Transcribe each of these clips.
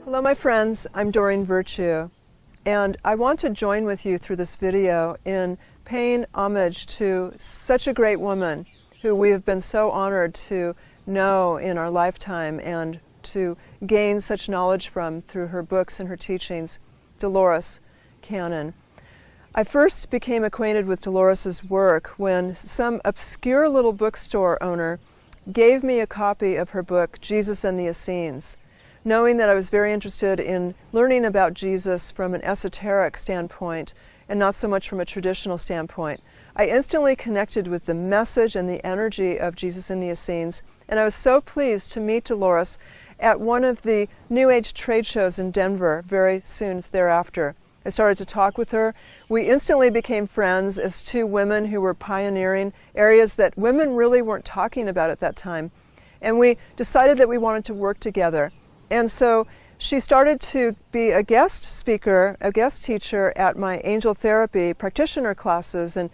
Hello my friends, I'm Doreen Virtue, and I want to join with you through this video in paying homage to such a great woman who we have been so honored to know in our lifetime and to gain such knowledge from through her books and her teachings, Dolores Cannon. I first became acquainted with Dolores's work when some obscure little bookstore owner gave me a copy of her book, Jesus and the Essenes. Knowing that I was very interested in learning about Jesus from an esoteric standpoint and not so much from a traditional standpoint, I instantly connected with the message and the energy of Jesus and the Essenes, and I was so pleased to meet Dolores at one of the New Age trade shows in Denver very soon thereafter. I started to talk with her. We instantly became friends as two women who were pioneering areas that women really weren't talking about at that time, and we decided that we wanted to work together. And so she started to be a guest speaker, a guest teacher at my angel therapy practitioner classes, and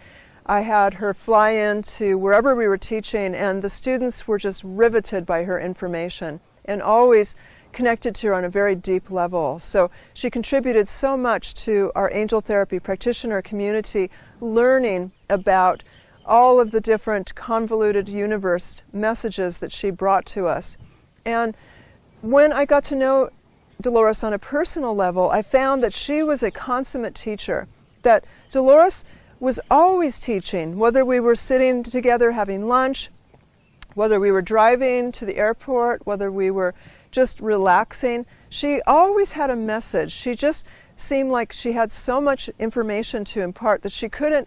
I had her fly in to wherever we were teaching, and the students were just riveted by her information and always connected to her on a very deep level. So she contributed so much to our angel therapy practitioner community, learning about all of the different convoluted universe messages that she brought to us. And when I got to know Dolores on a personal level, I found that she was a consummate teacher, that Dolores was always teaching, whether we were sitting together having lunch, whether we were driving to the airport, whether we were just relaxing. She always had a message. She just seemed like she had so much information to impart that she couldn't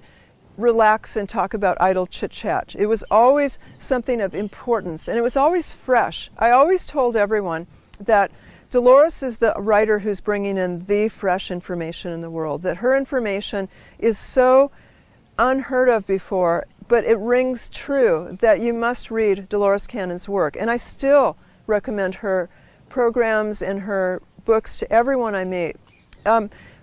relax and talk about idle chit-chat. It was always something of importance, and it was always fresh. I always told everyone that Dolores is the writer who's bringing in the fresh information in the world, that her information is so unheard of before, but it rings true, that you must read Dolores Cannon's work. And I still recommend her programs and her books to everyone I meet.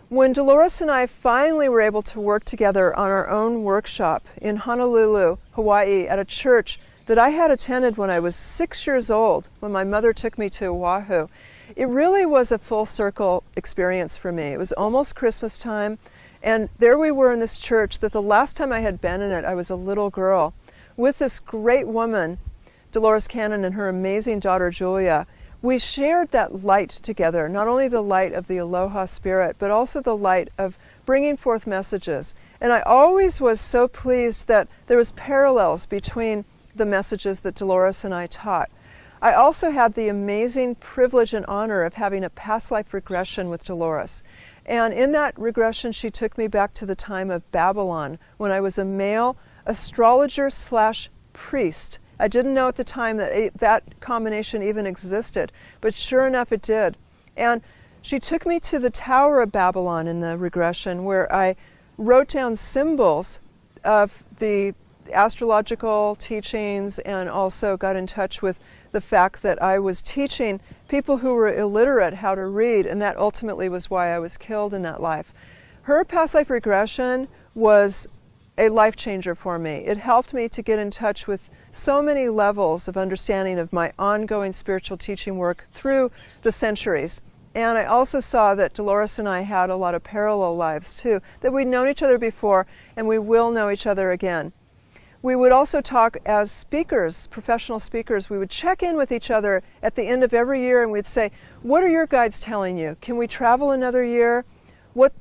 When Dolores and I finally were able to work together on our own workshop in Honolulu, Hawaii, at a church that I had attended when I was 6 years old, when my mother took me to Oahu, it really was a full circle experience for me. It was almost Christmas time, and there we were in this church that the last time I had been in it, I was a little girl, with this great woman, Dolores Cannon, and her amazing daughter, Julia. We shared that light together, not only the light of the Aloha spirit, but also the light of bringing forth messages. And I always was so pleased that there was parallels between the messages that Dolores and I taught. I also had the amazing privilege and honor of having a past life regression with Dolores. And in that regression, she took me back to the time of Babylon, when I was a male astrologer/priest. I didn't know at the time that that combination even existed, but sure enough it did. And she took me to the Tower of Babylon in the regression, where I wrote down symbols of the astrological teachings, and also got in touch with the fact that I was teaching people who were illiterate how to read, and that ultimately was why I was killed in that life. Her past life regression was a life changer for me. It helped me to get in touch with so many levels of understanding of my ongoing spiritual teaching work through the centuries. And I also saw that Dolores and I had a lot of parallel lives too, that we'd known each other before and we will know each other again. We would also talk as speakers, professional speakers. We would check in with each other at the end of every year, and we'd say, what are your guides telling you? Can we travel another year? What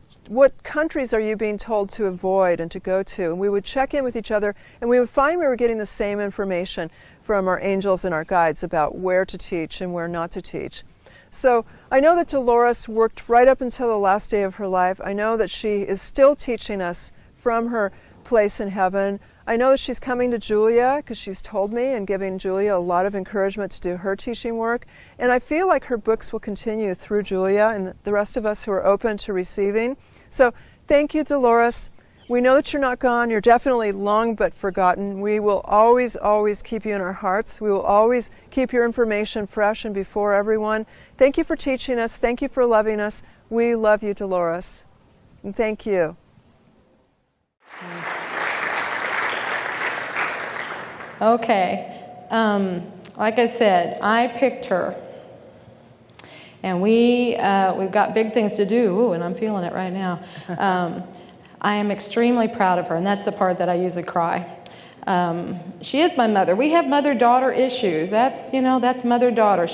countries are you being told to avoid and to go to? And we would check in with each other, and we would find we were getting the same information from our angels and our guides about where to teach and where not to teach. So I know that Dolores worked right up until the last day of her life. I know that she is still teaching us from her place in heaven. I know that she's coming to Julia, because she's told me, and giving Julia a lot of encouragement to do her teaching work. And I feel like her books will continue through Julia and the rest of us who are open to receiving. So thank you, Dolores. We know that you're not gone. You're definitely long but forgotten. We will always, always keep you in our hearts. We will always keep your information fresh and before everyone. Thank you for teaching us. Thank you for loving us. We love you, Dolores. And thank you. Okay, like I said, I picked her, And we've got big things to do. Ooh, and I'm feeling it right now. I am extremely proud of her, and that's the part that I usually cry. She is my mother. We have mother-daughter issues. That's mother-daughter.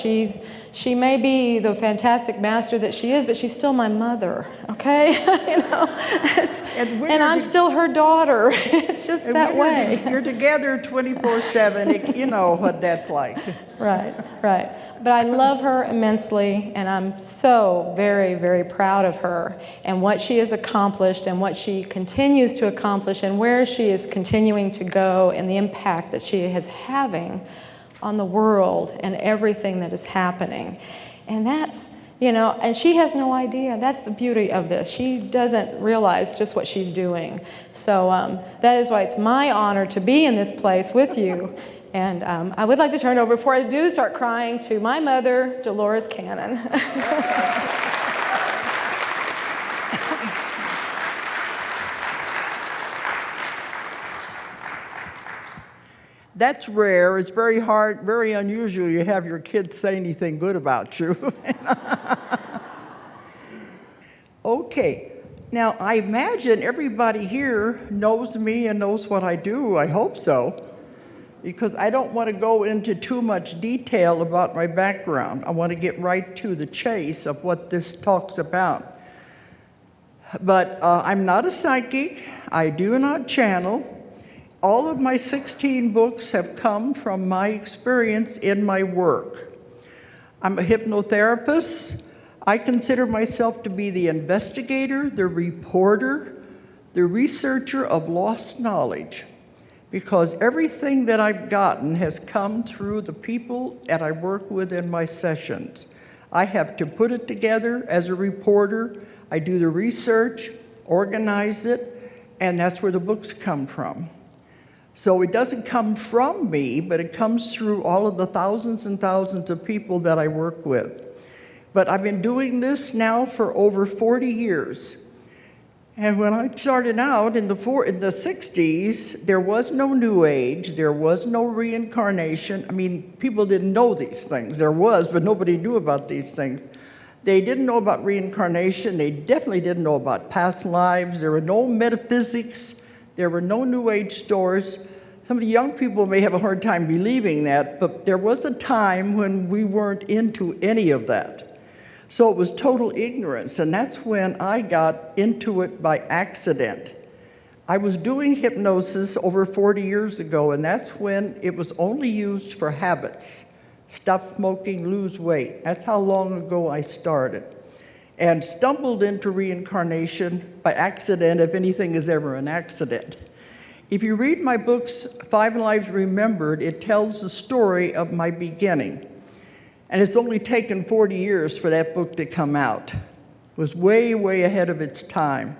She may be the fantastic master that she is, but she's still my mother, okay? And I'm still her daughter. It's just that way. You're together 24/7. You know what that's like. Right. But I love her immensely, and I'm so very, very proud of her and what she has accomplished and what she continues to accomplish and where she is continuing to go and the impact that she is having on the world and everything that is happening. And that's, and she has no idea. That's the beauty of this. She doesn't realize just what she's doing. So that is why it's my honor to be in this place with you. And I would like to turn it over, before I do start crying, to my mother, Dolores Cannon. That's rare. It's very hard, very unusual you have your kids say anything good about you. Okay. Now, I imagine everybody here knows me and knows what I do. I hope so. Because I don't want to go into too much detail about my background. I want to get right to the chase of what this talks about. But I'm not a psychic. I do not channel. All of my 16 books have come from my experience in my work. I'm a hypnotherapist. I consider myself to be the investigator, the reporter, the researcher of lost knowledge, because everything that I've gotten has come through the people that I work with in my sessions. I have to put it together as a reporter. I do the research, organize it, and that's where the books come from. So it doesn't come from me, but it comes through all of the thousands and thousands of people that I work with. But I've been doing this now for over 40 years. And when I started out in the 60s, there was no New Age, there was no reincarnation. I mean, people didn't know these things. There was, but nobody knew about these things. They didn't know about reincarnation. They definitely didn't know about past lives. There were no metaphysics. There were no New Age stores. Some of the young people may have a hard time believing that, but there was a time when we weren't into any of that. So it was total ignorance, and that's when I got into it by accident. I was doing hypnosis over 40 years ago, and that's when it was only used for habits. Stop smoking, lose weight. That's how long ago I started. And stumbled into reincarnation by accident, if anything is ever an accident. If you read my books, 5 Lives Remembered, it tells the story of my beginning. And it's only taken 40 years for that book to come out. It was way, way ahead of its time.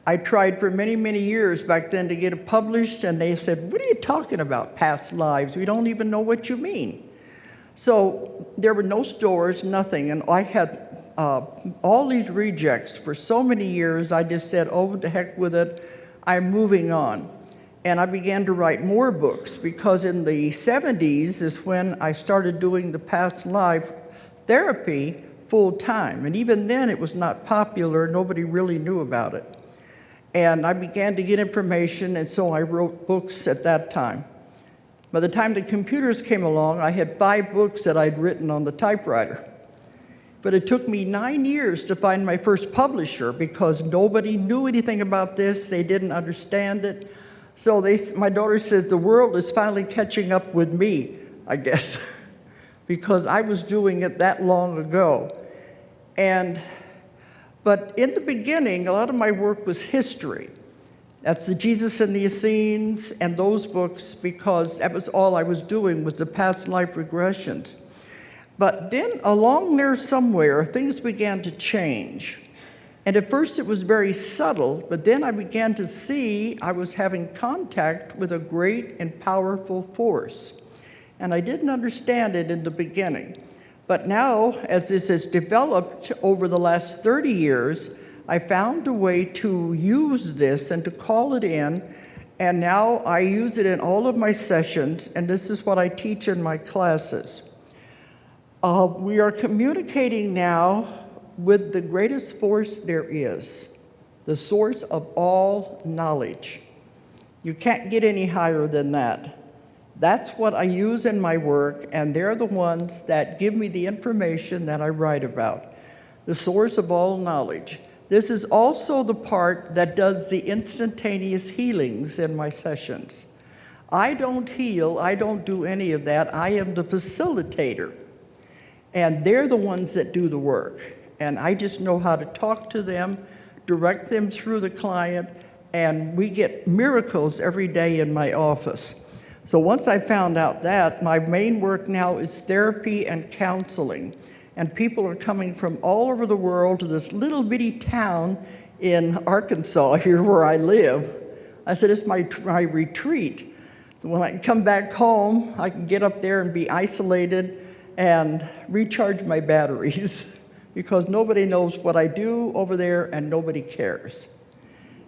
I tried for many, many years back then to get it published, and they said, "What are you talking about, past lives? We don't even know what you mean." So there were no stores, nothing, and I had all these rejects for so many years. I just said, "Oh, the heck with it, I'm moving on." And I began to write more books, because in the 70s is when I started doing the past life therapy full time. And even then it was not popular, nobody really knew about it. And I began to get information, and so I wrote books at that time. By the time the computers came along, I had 5 books that I'd written on the typewriter. But it took me 9 years to find my first publisher, because nobody knew anything about this, they didn't understand it. So my daughter says, the world is finally catching up with me, I guess, because I was doing it that long ago. But in the beginning, a lot of my work was history. That's the Jesus and the Essenes and those books, because that was all I was doing, was the past life regressions. But then along there somewhere, things began to change. And at first it was very subtle, but then I began to see I was having contact with a great and powerful force. And I didn't understand it in the beginning. But now, as this has developed over the last 30 years, I found a way to use this and to call it in, and now I use it in all of my sessions, and this is what I teach in my classes. We are communicating now with the greatest force there is, the source of all knowledge. You can't get any higher than that. That's what I use in my work, and they're the ones that give me the information that I write about, the source of all knowledge. This is also the part that does the instantaneous healings in my sessions. I don't heal, I don't do any of that. I am the facilitator, and they're the ones that do the work. And I just know how to talk to them, direct them through the client, and we get miracles every day in my office. So once I found out that, my main work now is therapy and counseling. And people are coming from all over the world to this little bitty town in Arkansas, here where I live. I said, it's my retreat. When I come back home, I can get up there and be isolated and recharge my batteries because nobody knows what I do over there and nobody cares.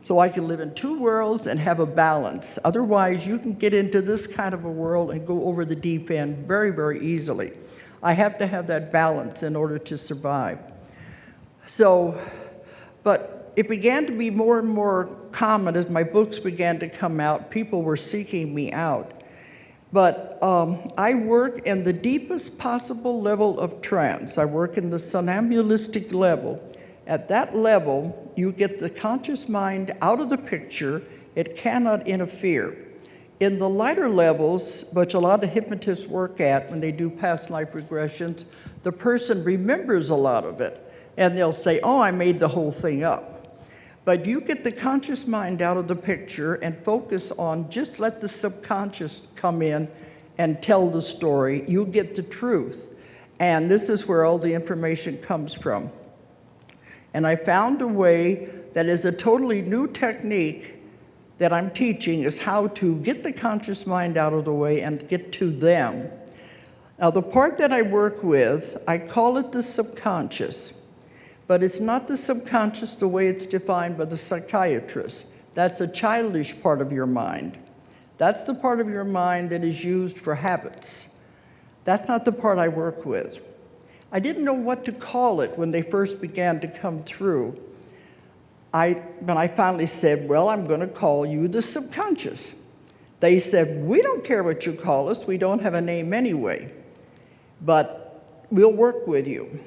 So I can live in two worlds and have a balance. Otherwise, you can get into this kind of a world and go over the deep end very, very easily. I have to have that balance in order to survive. So, but it began to be more and more common as my books began to come out. People were seeking me out. But I work in the deepest possible level of trance. I work in the somnambulistic level. At that level, you get the conscious mind out of the picture. It cannot interfere. In the lighter levels, which a lot of hypnotists work at when they do past life regressions, the person remembers a lot of it. And they'll say, oh, I made the whole thing up. But you get the conscious mind out of the picture and focus on just let the subconscious come in and tell the story. You get the truth. And this is where all the information comes from. And I found a way that is a totally new technique that I'm teaching is how to get the conscious mind out of the way and get to them. Now, the part that I work with, I call it the subconscious, but it's not the subconscious the way it's defined by the psychiatrist. That's a childish part of your mind. That's the part of your mind that is used for habits. That's not the part I work with. I didn't know what to call it when they first began to come through. When I finally said, well, I'm going to call you the subconscious. They said, we don't care what you call us. We don't have a name anyway, but we'll work with you.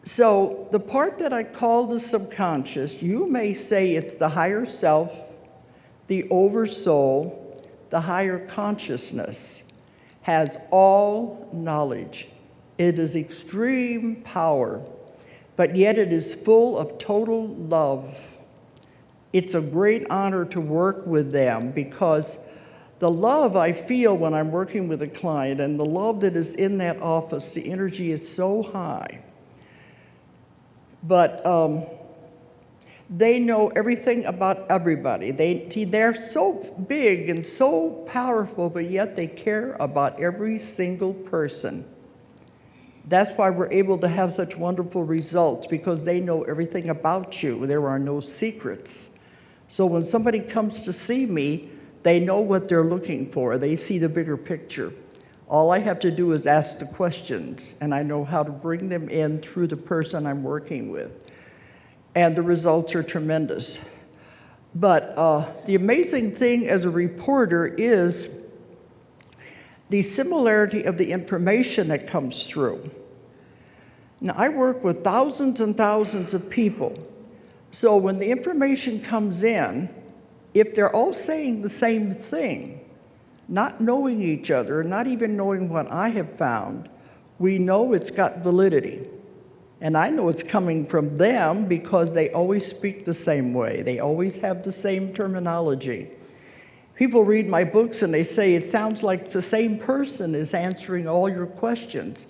So the part that I call the subconscious, you may say it's the higher self, the oversoul, the higher consciousness, has all knowledge. It is extreme power, but yet it is full of total love. It's a great honor to work with them because the love I feel when I'm working with a client and the love that is in that office, the energy is so high. But they know everything about everybody. They're so big and so powerful, but yet they care about every single person. That's why we're able to have such wonderful results, because they know everything about you. There are no secrets. So when somebody comes to see me, they know what they're looking for. They see the bigger picture. All I have to do is ask the questions, and I know how to bring them in through the person I'm working with. And the results are tremendous. But the amazing thing as a reporter is the similarity of the information that comes through. Now, I work with thousands and thousands of people. So when the information comes in, if they're all saying the same thing, not knowing each other, not even knowing what I have found, we know it's got validity. And I know it's coming from them because they always speak the same way. They always have the same terminology. People read my books and they say, it sounds like the same person is answering all your questions.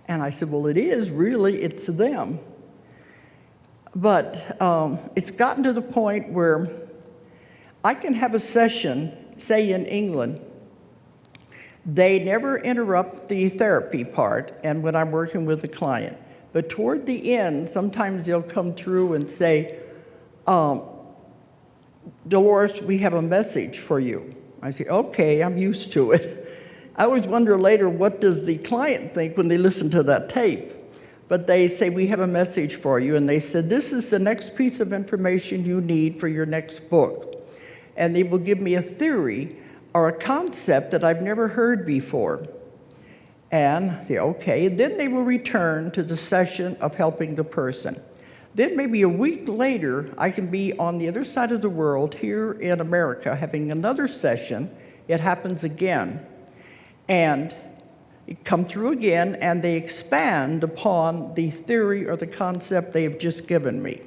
And I said, well, it is really, it's them. But it's gotten to the point where I can have a session, say in England, they never interrupt the therapy part and when I'm working with the client. But toward the end, sometimes they'll come through and say, Dolores, we have a message for you. I say, okay, I'm used to it. I always wonder later, what does the client think when they listen to that tape? But they say, we have a message for you. And they said, this is the next piece of information you need for your next book. And they will give me a theory or a concept that I've never heard before. And I say, okay. Then they will return to the session of helping the person. Then maybe a week later, I can be on the other side of the world here in America having another session. It happens again. And it come through again, and they expand upon the theory or the concept they have just given me.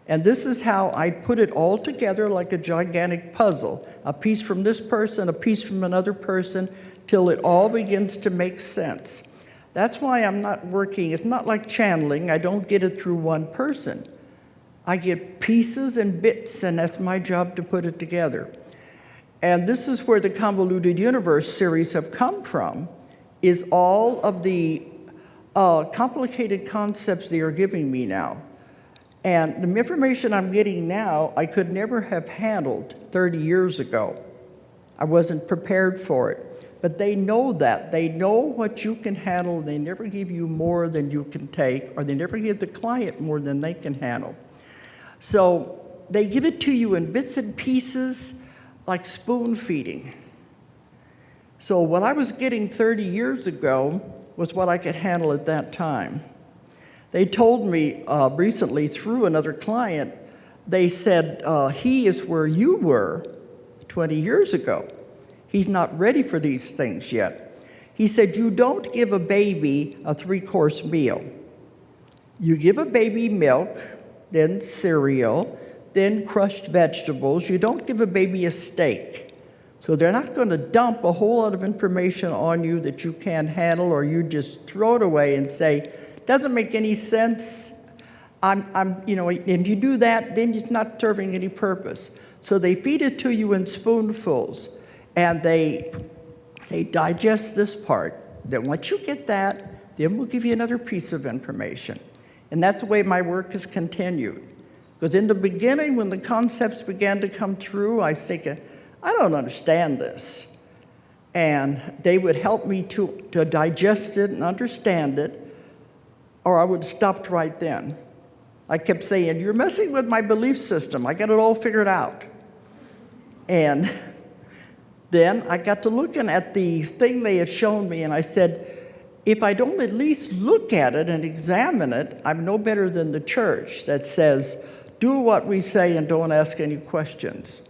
And this is how I put it all together like a gigantic puzzle. A piece from this person, a piece from another person, till it all begins to make sense. That's why I'm not working. It's not like channeling. I don't get it through one person. I get pieces and bits, and that's my job to put it together. And this is where the Convoluted Universe series have come from, is all of the complicated concepts they are giving me now. And the information I'm getting now, I could never have handled 30 years ago. I wasn't prepared for it. But they know that. They know what you can handle. They never give you more than you can take, or they never give the client more than they can handle. So they give it to you in bits and pieces, like spoon feeding. So what I was getting 30 years ago was what I could handle at that time. They told me recently through another client, they said, he is where you were 20 years ago. He's not ready for these things yet. He said, you don't give a baby a 3-course meal. You give a baby milk, then cereal, then crushed vegetables. You don't give a baby a steak. So they're not going to dump a whole lot of information on you that you can't handle, or you just throw it away and say, doesn't make any sense. If you do that, then it's not serving any purpose. So they feed it to you in spoonfuls. And they say, digest this part. Then once you get that, then we'll give you another piece of information. And that's the way my work has continued. Because in the beginning, when the concepts began to come through, I was thinking, I don't understand this. And they would help me to digest it and understand it, or I would have stopped right then. I kept saying, you're messing with my belief system. I got it all figured out. And then I got to looking at the thing they had shown me, and I said, if I don't at least look at it and examine it, I'm no better than the church that says, do what we say and don't ask any questions.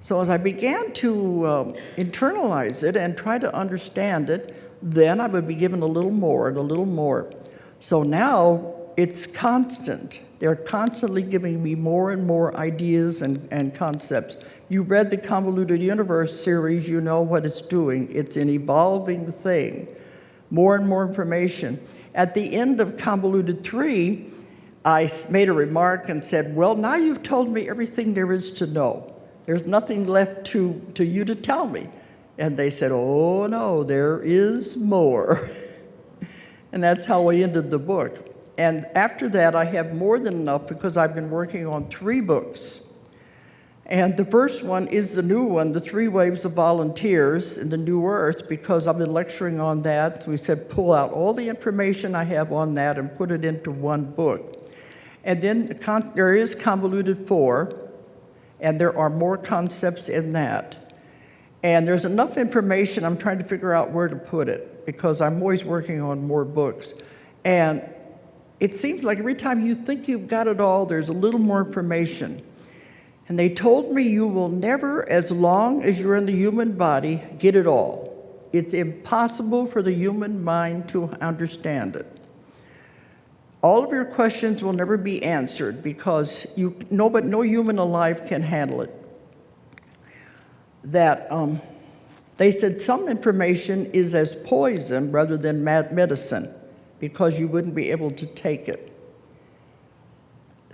So as I began to internalize it and try to understand it, then I would be given a little more and a little more. So now it's constant. They're constantly giving me more and more ideas and concepts. You read the Convoluted Universe series, you know what it's doing. It's an evolving thing. More and more information. At the end of Convoluted 3, I made a remark and said, well, now you've told me everything there is to know. There's nothing left to you to tell me. And they said, oh, no, there is more. And that's how I ended the book. And after that, I have more than enough because I've been working on 3 books. And the first one is the new one, The 3 Waves of Volunteers in the New Earth, because I've been lecturing on that. So we said, pull out all the information I have on that and put it into one book. And then there is Convoluted 4, and there are more concepts in that. And there's enough information, I'm trying to figure out where to put it, because I'm always working on more books. And it seems like every time you think you've got it all, there's a little more information. And they told me you will never, as long as you're in the human body, get it all. It's impossible for the human mind to understand it. All of your questions will never be answered because no human alive can handle it. That they said some information is as poison rather than medicine, because you wouldn't be able to take it.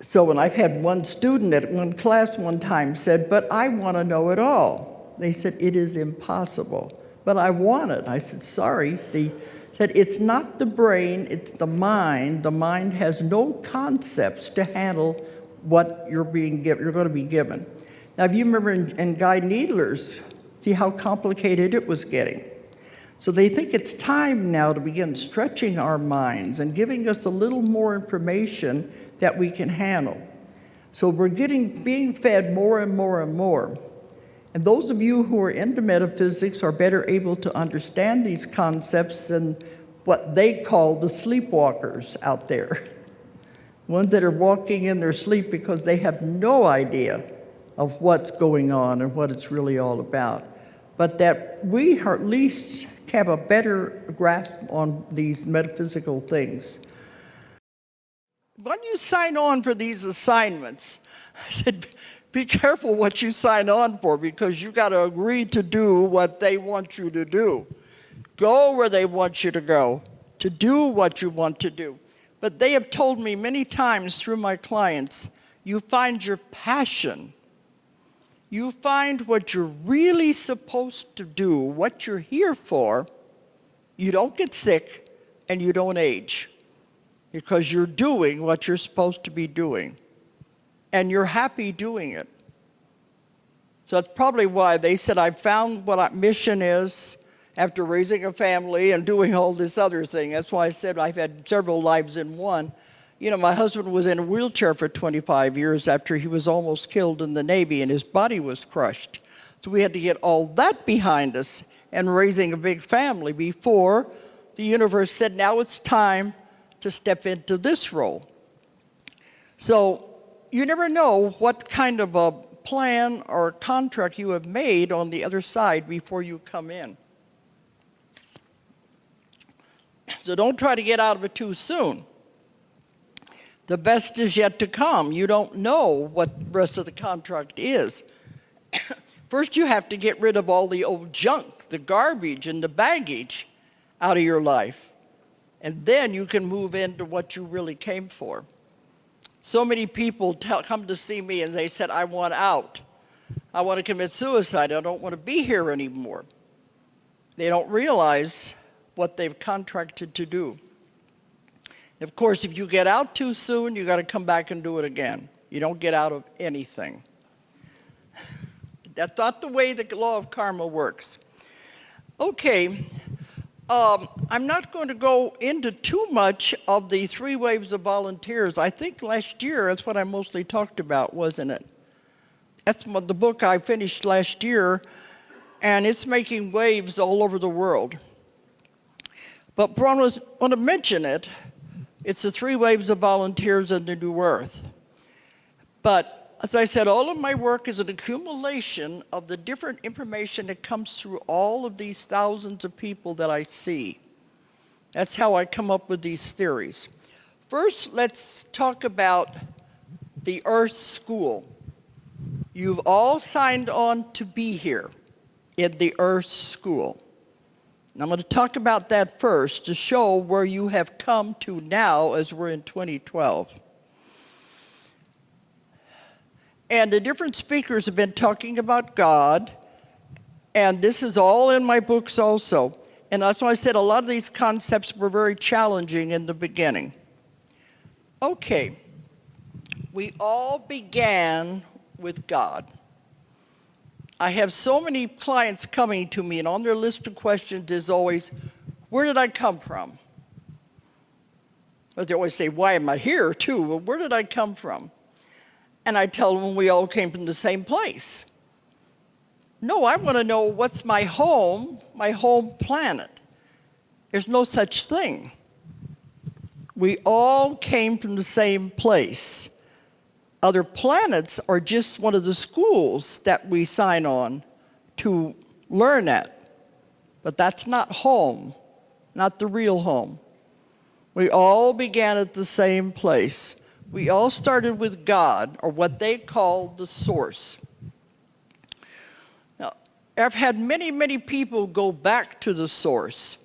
So when I've had one student at one class one time said, but I want to know it all. They said, it is impossible, but I want it. I said, sorry. They said, it's not the brain, it's the mind. The mind has no concepts to handle what you're going to be given. Now, if you remember in Guy Needler's, see how complicated it was getting. So they think it's time now to begin stretching our minds and giving us a little more information that we can handle. So we're being fed more and more and more. And those of you who are into metaphysics are better able to understand these concepts than what they call the sleepwalkers out there. Ones that are walking in their sleep because they have no idea of what's going on and what it's really all about. But that we are at least have a better grasp on these metaphysical things. When you sign on for these assignments, I said, be careful what you sign on for, because you got to agree to do what they want you to do. Go where they want you to go, to do what you want to do. But they have told me many times through my clients, you find your passion. You find what you're really supposed to do, what you're here for. You don't get sick and you don't age, because you're doing what you're supposed to be doing. And you're happy doing it. So that's probably why they said, I found what our mission is after raising a family and doing all this other thing. That's why I said I've had several lives in one. You know, my husband was in a wheelchair for 25 years after he was almost killed in the Navy and his body was crushed. So we had to get all that behind us and raising a big family before the universe said, now it's time to step into this role. So you never know what kind of a plan or contract you have made on the other side before you come in. So don't try to get out of it too soon. The best is yet to come. You don't know what the rest of the contract is. First, you have to get rid of all the old junk, the garbage and the baggage out of your life. And then you can move into what you really came for. So many people come to see me and they said, I want out. I want to commit suicide. I don't want to be here anymore. They don't realize what they've contracted to do. Of course, if you get out too soon, you got to come back and do it again. You don't get out of anything. That's not the way the law of karma works. Okay, I'm not going to go into too much of the 3 waves of volunteers. I think last year, that's what I mostly talked about, wasn't it? That's the book I finished last year, and it's making waves all over the world. But I want to mention it. It's the 3 waves of volunteers in the New Earth. But as I said, all of my work is an accumulation of the different information that comes through all of these thousands of people that I see. That's how I come up with these theories. First, let's talk about the Earth School. You've all signed on to be here in the Earth School. And I'm going to talk about that first to show where you have come to now as we're in 2012. And the different speakers have been talking about God, and this is all in my books also. And that's why I said a lot of these concepts were very challenging in the beginning. Okay, we all began with God. I have so many clients coming to me, and on their list of questions is always, where did I come from? But they always say, why am I here, too? Well, where did I come from? And I tell them we all came from the same place. No, I want to know what's my home planet. There's no such thing. We all came from the same place. Other planets are just one of the schools that we sign on to learn at. But that's not home, not the real home. We all began at the same place. We all started with God, or what they call the source. Now, I've had many, many people go back to the source.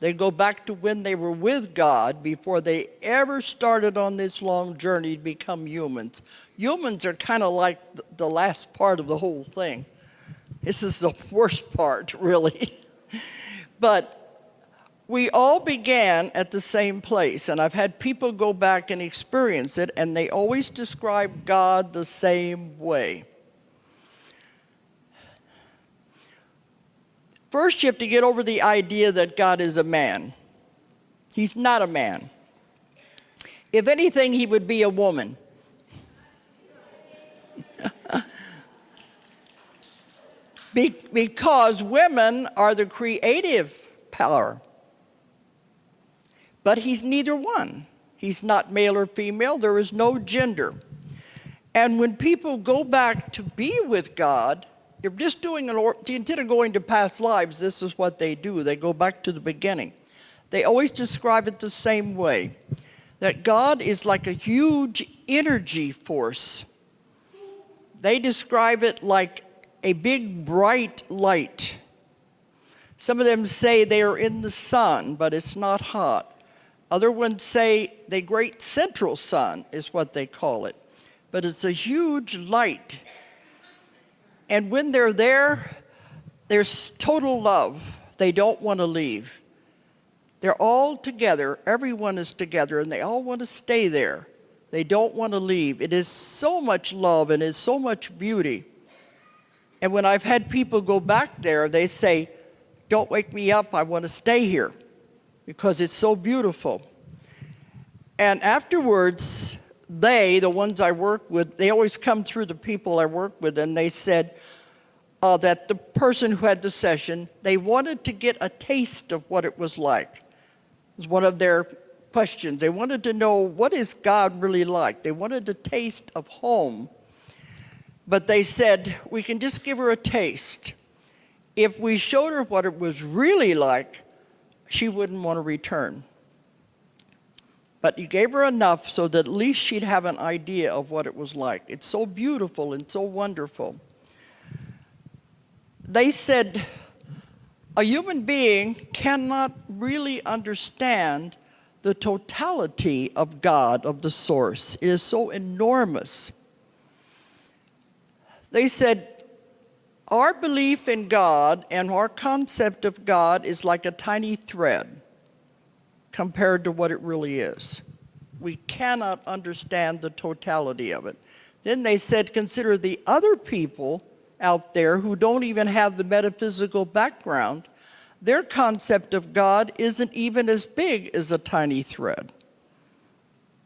They go back to when they were with God before they ever started on this long journey to become humans. Humans are kind of like the last part of the whole thing. This is the worst part, really. But we all began at the same place, and I've had people go back and experience it, and they always describe God the same way. First, you have to get over the idea that God is a man. He's not a man. If anything, he would be a woman. Because women are the creative power. But he's neither one. He's not male or female. There is no gender. And when people go back to be with God, they're just doing instead of going to past lives, this is what they do. They go back to the beginning. They always describe it the same way, that God is like a huge energy force. They describe it like a big bright light. Some of them say they are in the sun, but it's not hot. Other ones say the great central sun is what they call it. But it's a huge light. And when they're there, there's total love. They don't want to leave. They're all together. Everyone is together, and they all want to stay there. They don't want to leave. It is so much love, and it's so much beauty. And when I've had people go back there, they say, "Don't wake me up, I want to stay here," because it's so beautiful. And afterwards, the ones I work with, they always come through the people I work with, and they said that the person who had the session, they wanted to get a taste of what it was like. It was one of their questions. They wanted to know, what is God really like? They wanted a taste of home. But they said, we can just give her a taste. If we showed her what it was really like, she wouldn't want to return. But you gave her enough so that at least she'd have an idea of what it was like. It's so beautiful and so wonderful. They said, a human being cannot really understand the totality of God, of the source. It is so enormous. They said, our belief in God and our concept of God is like a tiny thread compared to what it really is. We cannot understand the totality of it. Then they said, consider the other people out there who don't even have the metaphysical background. Their concept of God isn't even as big as a tiny thread.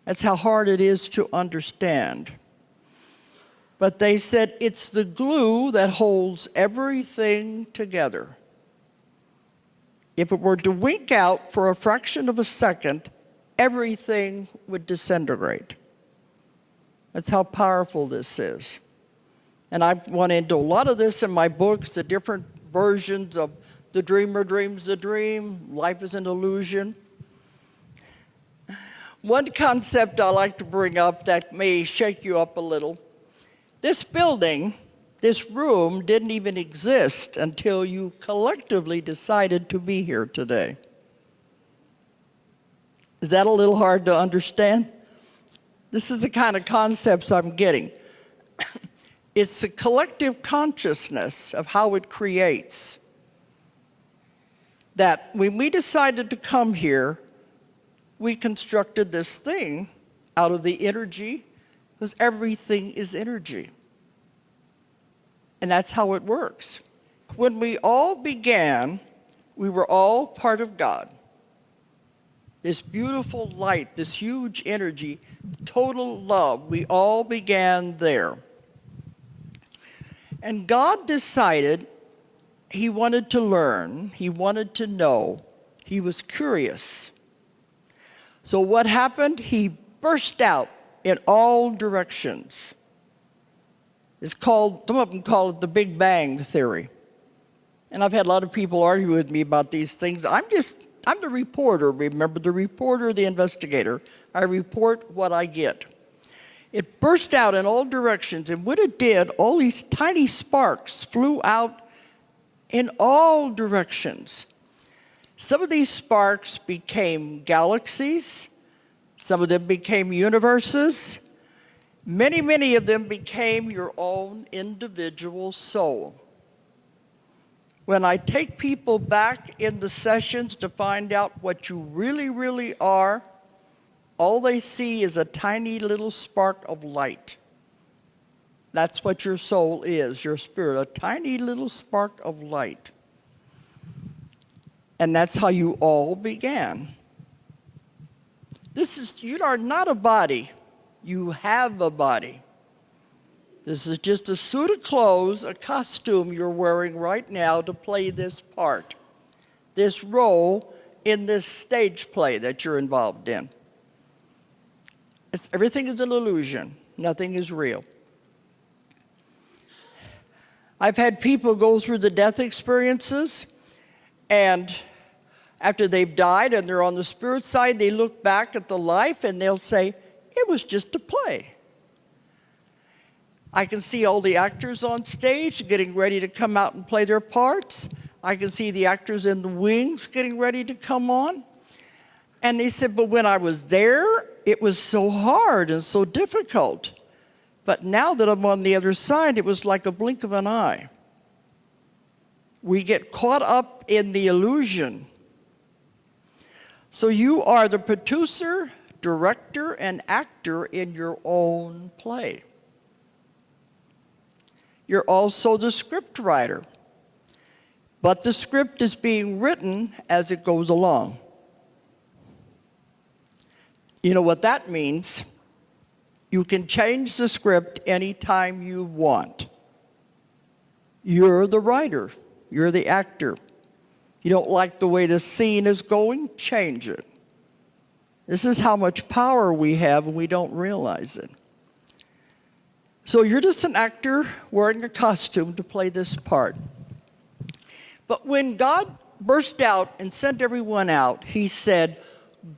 That's how hard it is to understand. But they said it's the glue that holds everything together. If it were to wink out for a fraction of a second, everything would disintegrate. That's how powerful this is. And I've went into a lot of this in my books, the different versions of the dreamer dreams a dream, life is an illusion. One concept I like to bring up that may shake you up a little. This building, this room, didn't even exist until you collectively decided to be here today. Is that a little hard to understand? This is the kind of concepts I'm getting. It's the collective consciousness of how it creates. That when we decided to come here, we constructed this thing out of the energy, because everything is energy. And that's how it works. When we all began, we were all part of God. This beautiful light, this huge energy, total love, we all began there. And God decided he wanted to learn, he wanted to know, he was curious. So what happened? He burst out in all directions. It's called, some of them call it the Big Bang Theory. And I've had a lot of people argue with me about these things. I'm the reporter, remember, the reporter, the investigator. I report what I get. It burst out in all directions, and when it did, all these tiny sparks flew out in all directions. Some of these sparks became galaxies. Some of them became universes. Many, many of them became your own individual soul. When I take people back in the sessions to find out what you really, really are, all they see is a tiny little spark of light. That's what your soul is, your spirit, a tiny little spark of light. And that's how you all began. You are not a body. You have a body. This is just a suit of clothes, a costume you're wearing right now to play this part, this role in this stage play that you're involved in. Everything is an illusion. Nothing is real. I've had people go through the death experiences, and after they've died and they're on the spirit side, they look back at the life and they'll say, it was just a play. I can see all the actors on stage getting ready to come out and play their parts. I can see the actors in the wings getting ready to come on. And they said, but when I was there, it was so hard and so difficult. But now that I'm on the other side, it was like a blink of an eye. We get caught up in the illusion. So you are the producer, director, and actor in your own play. You're also the script writer. But the script is being written as it goes along. You know what that means? You can change the script anytime you want. You're the writer. You're the actor. You don't like the way the scene is going? Change it. This is how much power we have, and we don't realize it. So you're just an actor wearing a costume to play this part. But when God burst out and sent everyone out, he said,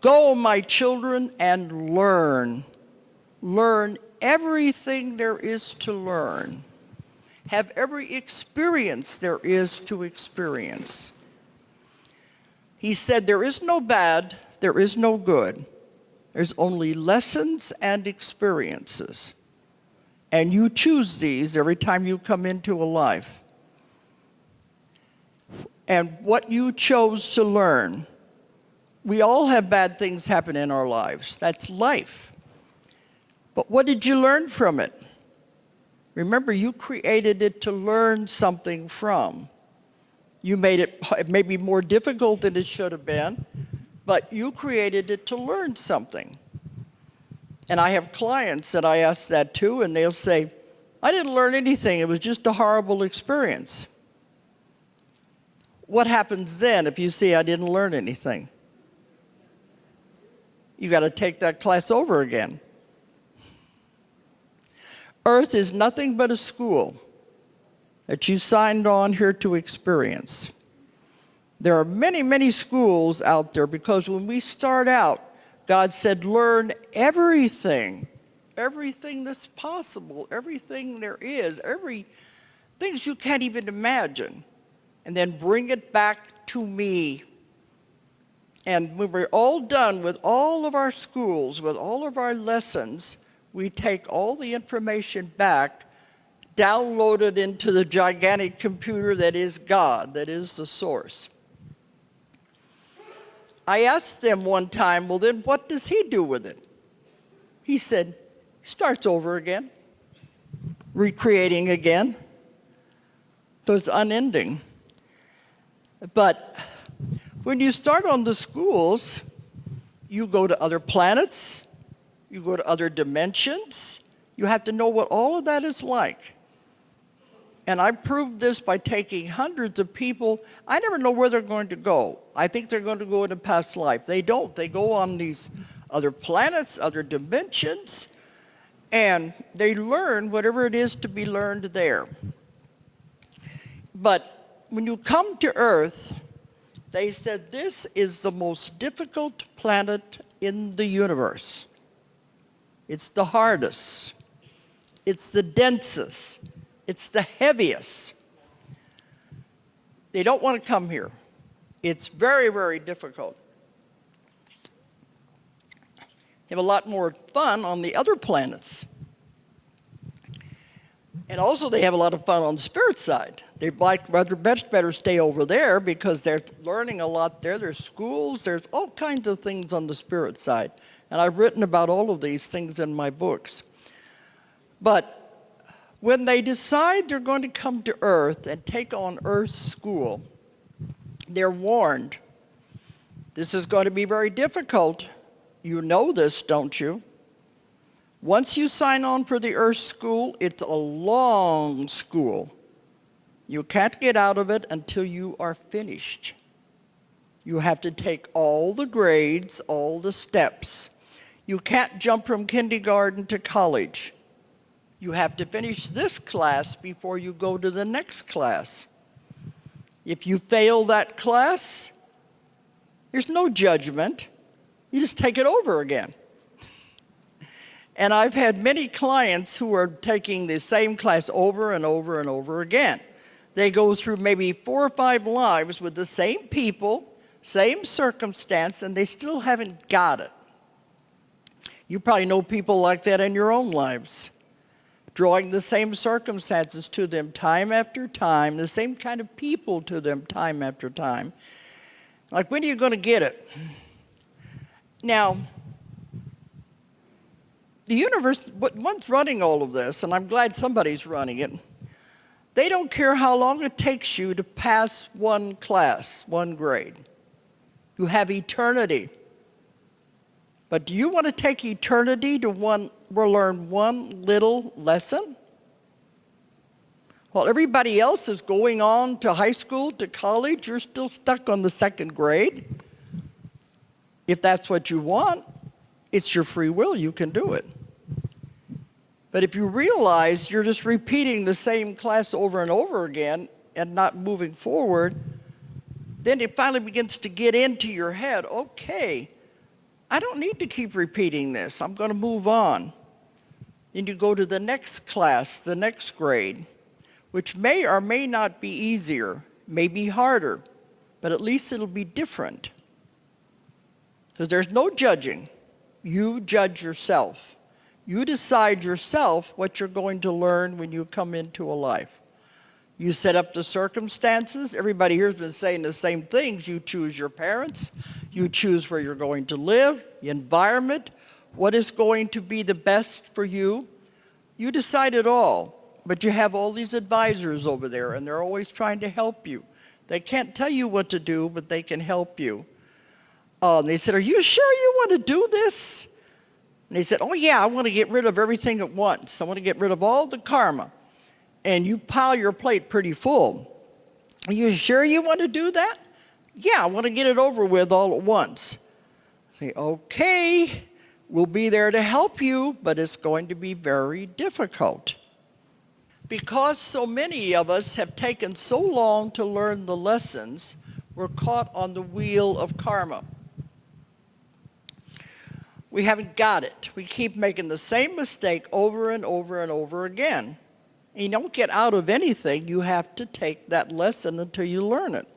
go, my children, and learn. Learn everything there is to learn. Have every experience there is to experience. He said, there is no bad, there is no good. There's only lessons and experiences. And you choose these every time you come into a life. And what you chose to learn. We all have bad things happen in our lives. That's life. But what did you learn from it? Remember, you created it to learn something from. You made it maybe more difficult than it should have been, but you created it to learn something. And I have clients that I ask that to, and they'll say, I didn't learn anything. It was just a horrible experience. What happens then if you say, I didn't learn anything? You got to take that class over again. Earth is nothing but a school that you signed on here to experience. There are many, many schools out there because when we start out, God said, learn everything, everything that's possible, everything there is, things you can't even imagine, and then bring it back to me. And when we're all done with all of our schools, with all of our lessons, we take all the information back, download it into the gigantic computer that is God, that is the source. I asked them one time, well, then what does he do with it? He said, starts over again, recreating again. So it's unending. But when you start on the schools, you go to other planets, you go to other dimensions. You have to know what all of that is like. And I proved this by taking hundreds of people. I never know where they're going to go. I think they're going to go in a past life. They don't. They go on these other planets, other dimensions, and they learn whatever it is to be learned there. But when you come to Earth, they said this is the most difficult planet in the universe. It's the hardest. It's the densest. It's the heaviest. They don't want to come here. It's very, very difficult. They have a lot more fun on the other planets. And also they have a lot of fun on the spirit side. They'd like rather better stay over there because they're learning a lot there. There's schools, there's all kinds of things on the spirit side. And I've written about all of these things in my books. But when they decide they're going to come to Earth and take on Earth's school, they're warned. This is going to be very difficult. You know this, don't you? Once you sign on for the Earth School, it's a long school. You can't get out of it until you are finished. You have to take all the grades, all the steps. You can't jump from kindergarten to college. You have to finish this class before you go to the next class. If you fail that class, there's no judgment. You just take it over again. And I've had many clients who are taking the same class over and over and over again. They go through maybe 4 or 5 lives with the same people, same circumstance, and they still haven't got it. You probably know people like that in your own lives, drawing the same circumstances to them time after time, the same kind of people to them time after time. Like, when are you going to get it? Now, the universe, one's running all of this, and I'm glad somebody's running it. They don't care how long it takes you to pass one class, one grade. You have eternity. But do you want to take eternity to learn one little lesson? While everybody else is going on to high school, to college, you're still stuck on the 2nd grade. If that's what you want, it's your free will, you can do it. But if you realize you're just repeating the same class over and over again and not moving forward, then it finally begins to get into your head, okay, I don't need to keep repeating this. I'm going to move on. Then you go to the next class, the next grade, which may or may not be easier, may be harder, but at least it'll be different. Because there's no judging. You judge yourself. You decide yourself what you're going to learn when you come into a life. You set up the circumstances. Everybody here has been saying the same things. You choose your parents. You choose where you're going to live, the environment, what is going to be the best for you. You decide it all. But you have all these advisors over there, and they're always trying to help you. They can't tell you what to do, but they can help you. They said, are you sure you want to do this? And they said, oh yeah, I want to get rid of everything at once. I want to get rid of all the karma. And you pile your plate pretty full. Are you sure you want to do that? Yeah, I want to get it over with all at once. Say, okay, we'll be there to help you, but it's going to be very difficult. Because so many of us have taken so long to learn the lessons, we're caught on the wheel of karma. We haven't got it. We keep making the same mistake over and over and over again. And you don't get out of anything. You have to take that lesson until you learn it.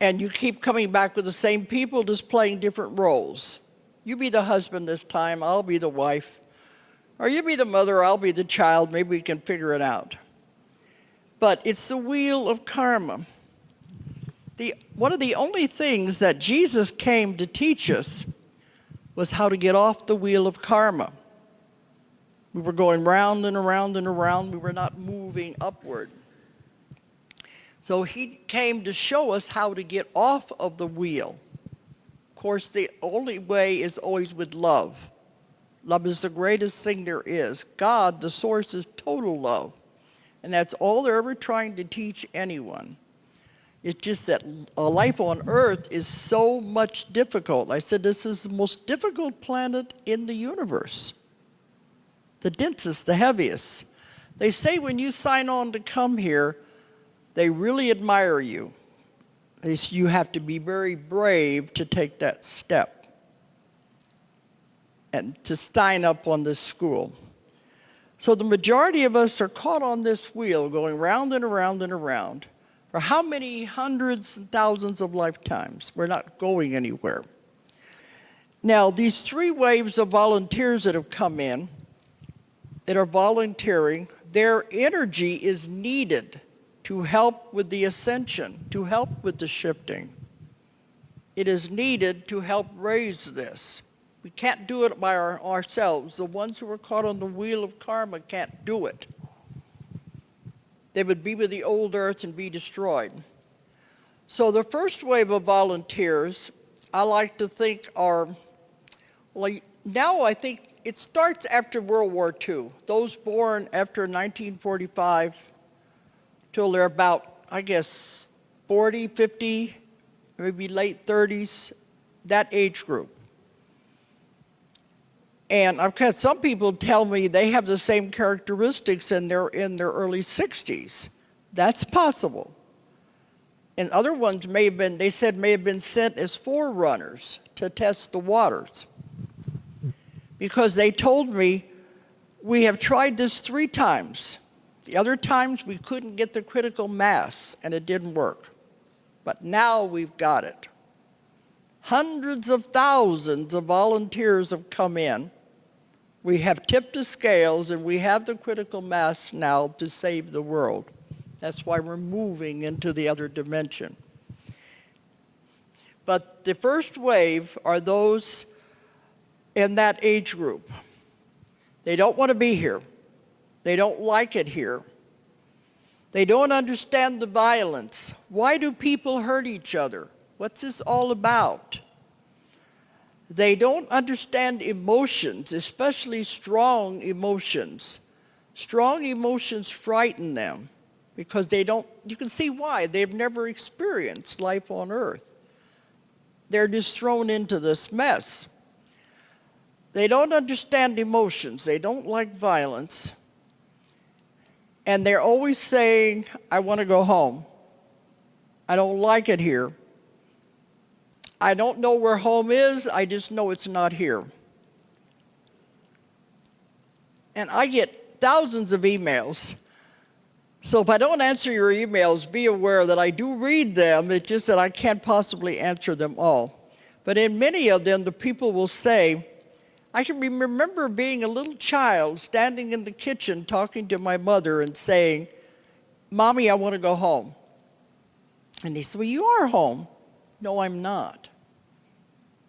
And you keep coming back with the same people, just playing different roles. You be the husband this time, I'll be the wife. Or you be the mother, I'll be the child. Maybe we can figure it out. But it's the wheel of karma. One of the only things that Jesus came to teach us was how to get off the wheel of karma. We were going round and around and around. We were not moving upward. So he came to show us how to get off of the wheel. Of course, the only way is always with love. Love is the greatest thing there is. God, the source, is total love. And that's all they're ever trying to teach anyone. It's just that a life on Earth is so much difficult. I said this is the most difficult planet in the universe. The densest, the heaviest. They say when you sign on to come here, they really admire you. You have to be very brave to take that step and to sign up on this school. So the majority of us are caught on this wheel going round and around and around. For how many hundreds and thousands of lifetimes? We're not going anywhere. Now, these 3 waves of volunteers that have come in, that are volunteering, their energy is needed to help with the ascension, to help with the shifting. It is needed to help raise this. We can't do it by ourselves. The ones who are caught on the wheel of karma can't do it. They would be with the old earth and be destroyed. So the first wave of volunteers, I like to think are, well, now I think it starts after World War II. Those born after 1945 till they're about, I guess, 40, 50, maybe late 30s, that age group. And I've had some people tell me they have the same characteristics and they're in their early 60s. That's possible. And other ones may have been, they said, may have been sent as forerunners to test the waters. Because they told me, we have tried this 3 times. The other times we couldn't get the critical mass and it didn't work. But now we've got it. Hundreds of thousands of volunteers have come in. We have tipped the scales and we have the critical mass now to save the world. That's why we're moving into the other dimension. But the first wave are those in that age group. They don't want to be here. They don't like it here. They don't understand the violence. Why do people hurt each other? What's this all about? They don't understand emotions, especially strong emotions. Strong emotions frighten them because they don't, you can see why. They've never experienced life on earth. They're just thrown into this mess. They don't understand emotions. They don't like violence. And they're always saying, I want to go home. I don't like it here. I don't know where home is. I just know it's not here. And I get thousands of emails. So if I don't answer your emails, be aware that I do read them. It's just that I can't possibly answer them all. But in many of them, the people will say, I can remember being a little child standing in the kitchen talking to my mother and saying, Mommy, I want to go home. And he said, well, you are home. No, I'm not.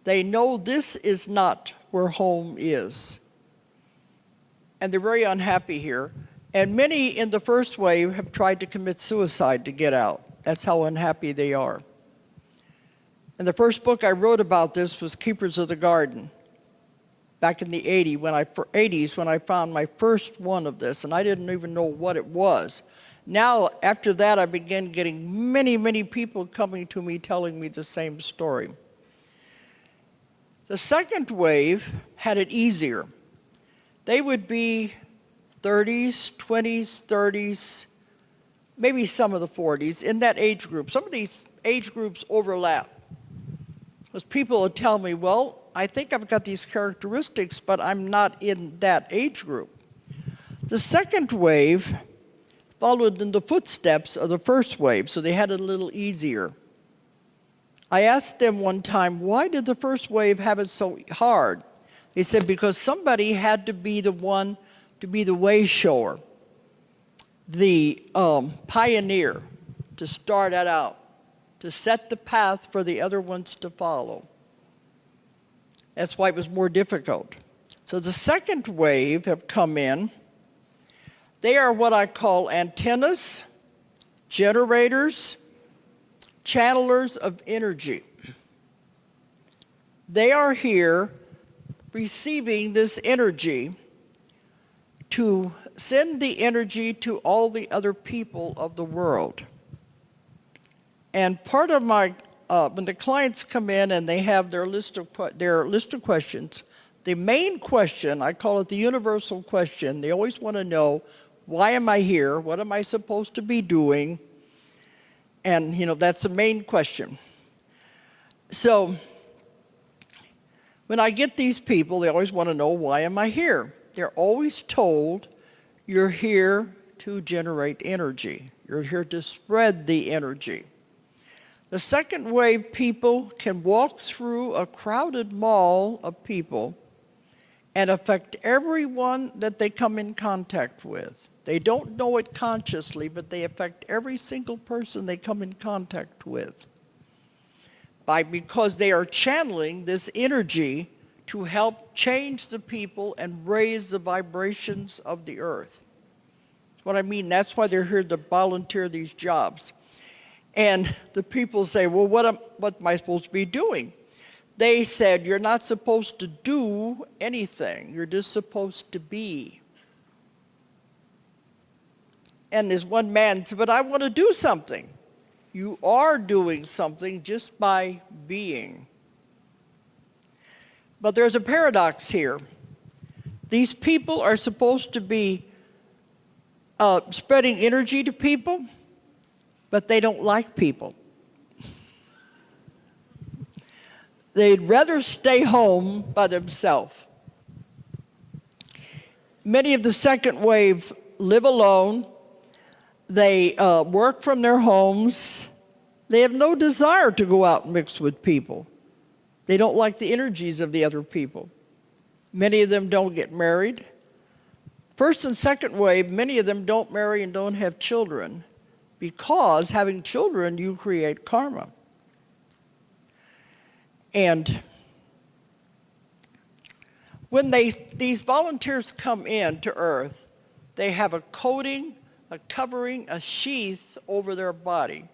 They know this is not where home is. And they're very unhappy here. And many in the first wave have tried to commit suicide to get out. That's how unhappy they are. And the first book I wrote about this was Keepers of the Garden, back in the 80s when I found my first one of this, and I didn't even know what it was. Now, after that, I began getting many, many people coming to me telling me the same story. The second wave had it easier. They would be 30s, 20s, 30s, maybe some of the 40s, in that age group. Some of these age groups overlap. Because people would tell me, well, I think I've got these characteristics, but I'm not in that age group. The second wave followed in the footsteps of the first wave, so they had it a little easier. I asked them one time, why did the first wave have it so hard? They said, because somebody had to be the one to be the way shower, the pioneer, to start that out, to set the path for the other ones to follow. That's why it was more difficult. So the second wave have come in. They are what I call antennas, generators, channelers of energy. They are here receiving this energy to send the energy to all the other people of the world. And part of my, when the clients come in and they have their list of questions, the main question, I call it the universal question, they always want to know, why am I here? What am I supposed to be doing? And, that's the main question. So when I get these people, they always want to know, why am I here? They're always told, you're here to generate energy. You're here to spread the energy. The second wave people can walk through a crowded mall of people and affect everyone that they come in contact with. They don't know it consciously, but they affect every single person they come in contact with. Because they are channeling this energy to help change the people and raise the vibrations of the earth. What I mean, that's why they're here to volunteer these jobs. And the people say, well, what am I supposed to be doing? They said, you're not supposed to do anything. You're just supposed to be. And this one man said, but I want to do something. You are doing something just by being. But there's a paradox here. These people are supposed to be spreading energy to people, but they don't like people. They'd rather stay home by themselves. Many of the second wave live alone. They work from their homes. They have no desire to go out and mix with people. They don't like the energies of the other people. Many of them don't get married. First and second wave, many of them don't marry and don't have children because having children, you create karma. And when these volunteers come in to Earth, they have a coating, a covering, a sheath over their body,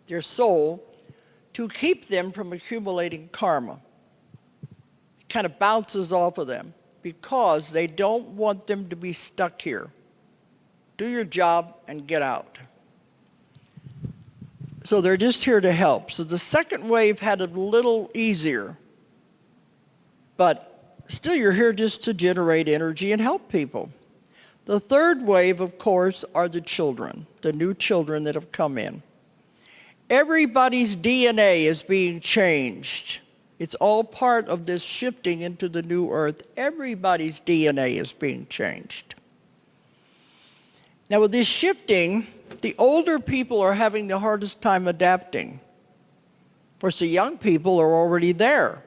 their soul, to keep them from accumulating karma. It kind of bounces off of them because they don't want them to be stuck here. Do your job and get out. So they're just here to help. So the second wave had it a little easier, but still you're here just to generate energy and help people. The third wave, of course, are the children, the new children that have come in. Everybody's DNA is being changed. It's all part of this shifting into the new earth. Everybody's DNA is being changed. Now with this shifting, the older people are having the hardest time adapting. Of course, the young people are already there.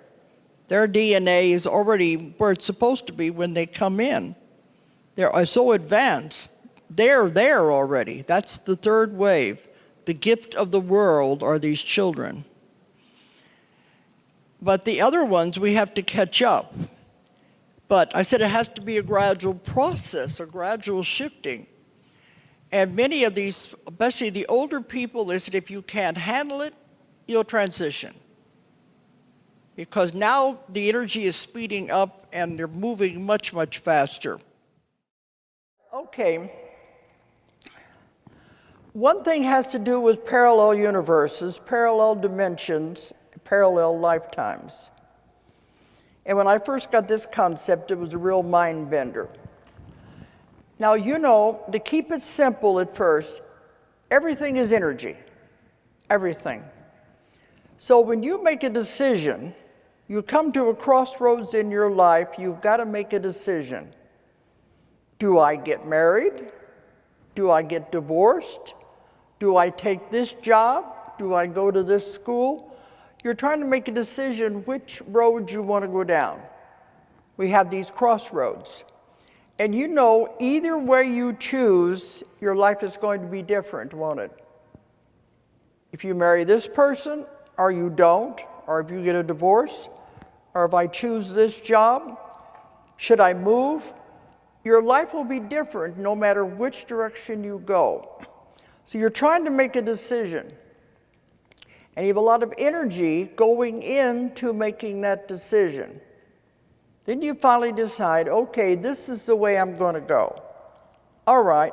Their DNA is already where it's supposed to be when they come in. They're so advanced. They're there already. That's the third wave. The gift of the world are these children. But the other ones, we have to catch up. But I said it has to be a gradual process, a gradual shifting. And many of these, especially the older people, they said if you can't handle it, you'll transition. Because now the energy is speeding up and they're moving much, much faster. Okay. One thing has to do with parallel universes, parallel dimensions, parallel lifetimes. And when I first got this concept, it was a real mind bender. Now, you know, to keep it simple at first, everything is energy. Everything. So when you make a decision, you come to a crossroads in your life, you've got to make a decision. Do I get married? Do I get divorced? Do I take this job? Do I go to this school? You're trying to make a decision which road you want to go down. We have these crossroads. And you know, either way you choose, your life is going to be different, won't it? If you marry this person, or you don't, or if you get a divorce, or if I choose this job, should I move? Your life will be different no matter which direction you go. So you're trying to make a decision. And you have a lot of energy going into making that decision. Then you finally decide, okay, this is the way I'm going to go. All right,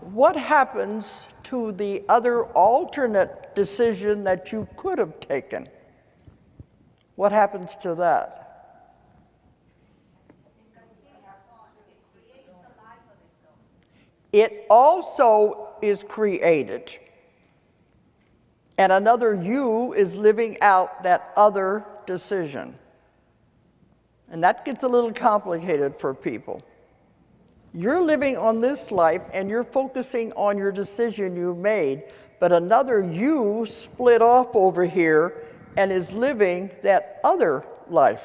what happens to the other alternate decision that you could have taken? What happens to that? It also is created. And another you is living out that other decision. And that gets a little complicated for people. You're living on this life and you're focusing on your decision you made, but another you split off over here and is living that other life.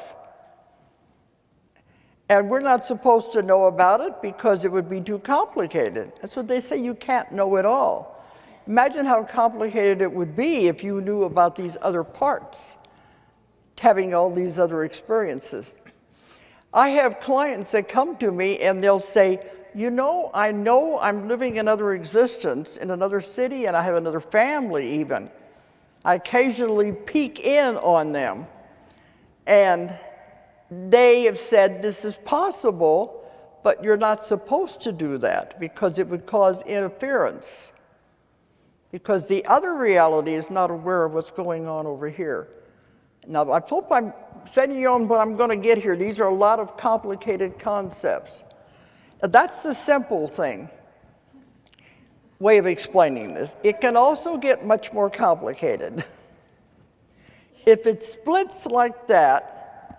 And we're not supposed to know about it because it would be too complicated. That's what they say, you can't know it all. Imagine how complicated it would be if you knew about these other parts, having all these other experiences. I have clients that come to me and they'll say, you know I'm living another existence in another city, and I have another family even. I occasionally peek in on them, and they have said this is possible, but you're not supposed to do that because it would cause interference. Because the other reality is not aware of what's going on over here. Now, I hope I'm setting you on what I'm going to get here. These are a lot of complicated concepts. That's the simple way of explaining this. It can also get much more complicated. If it splits like that,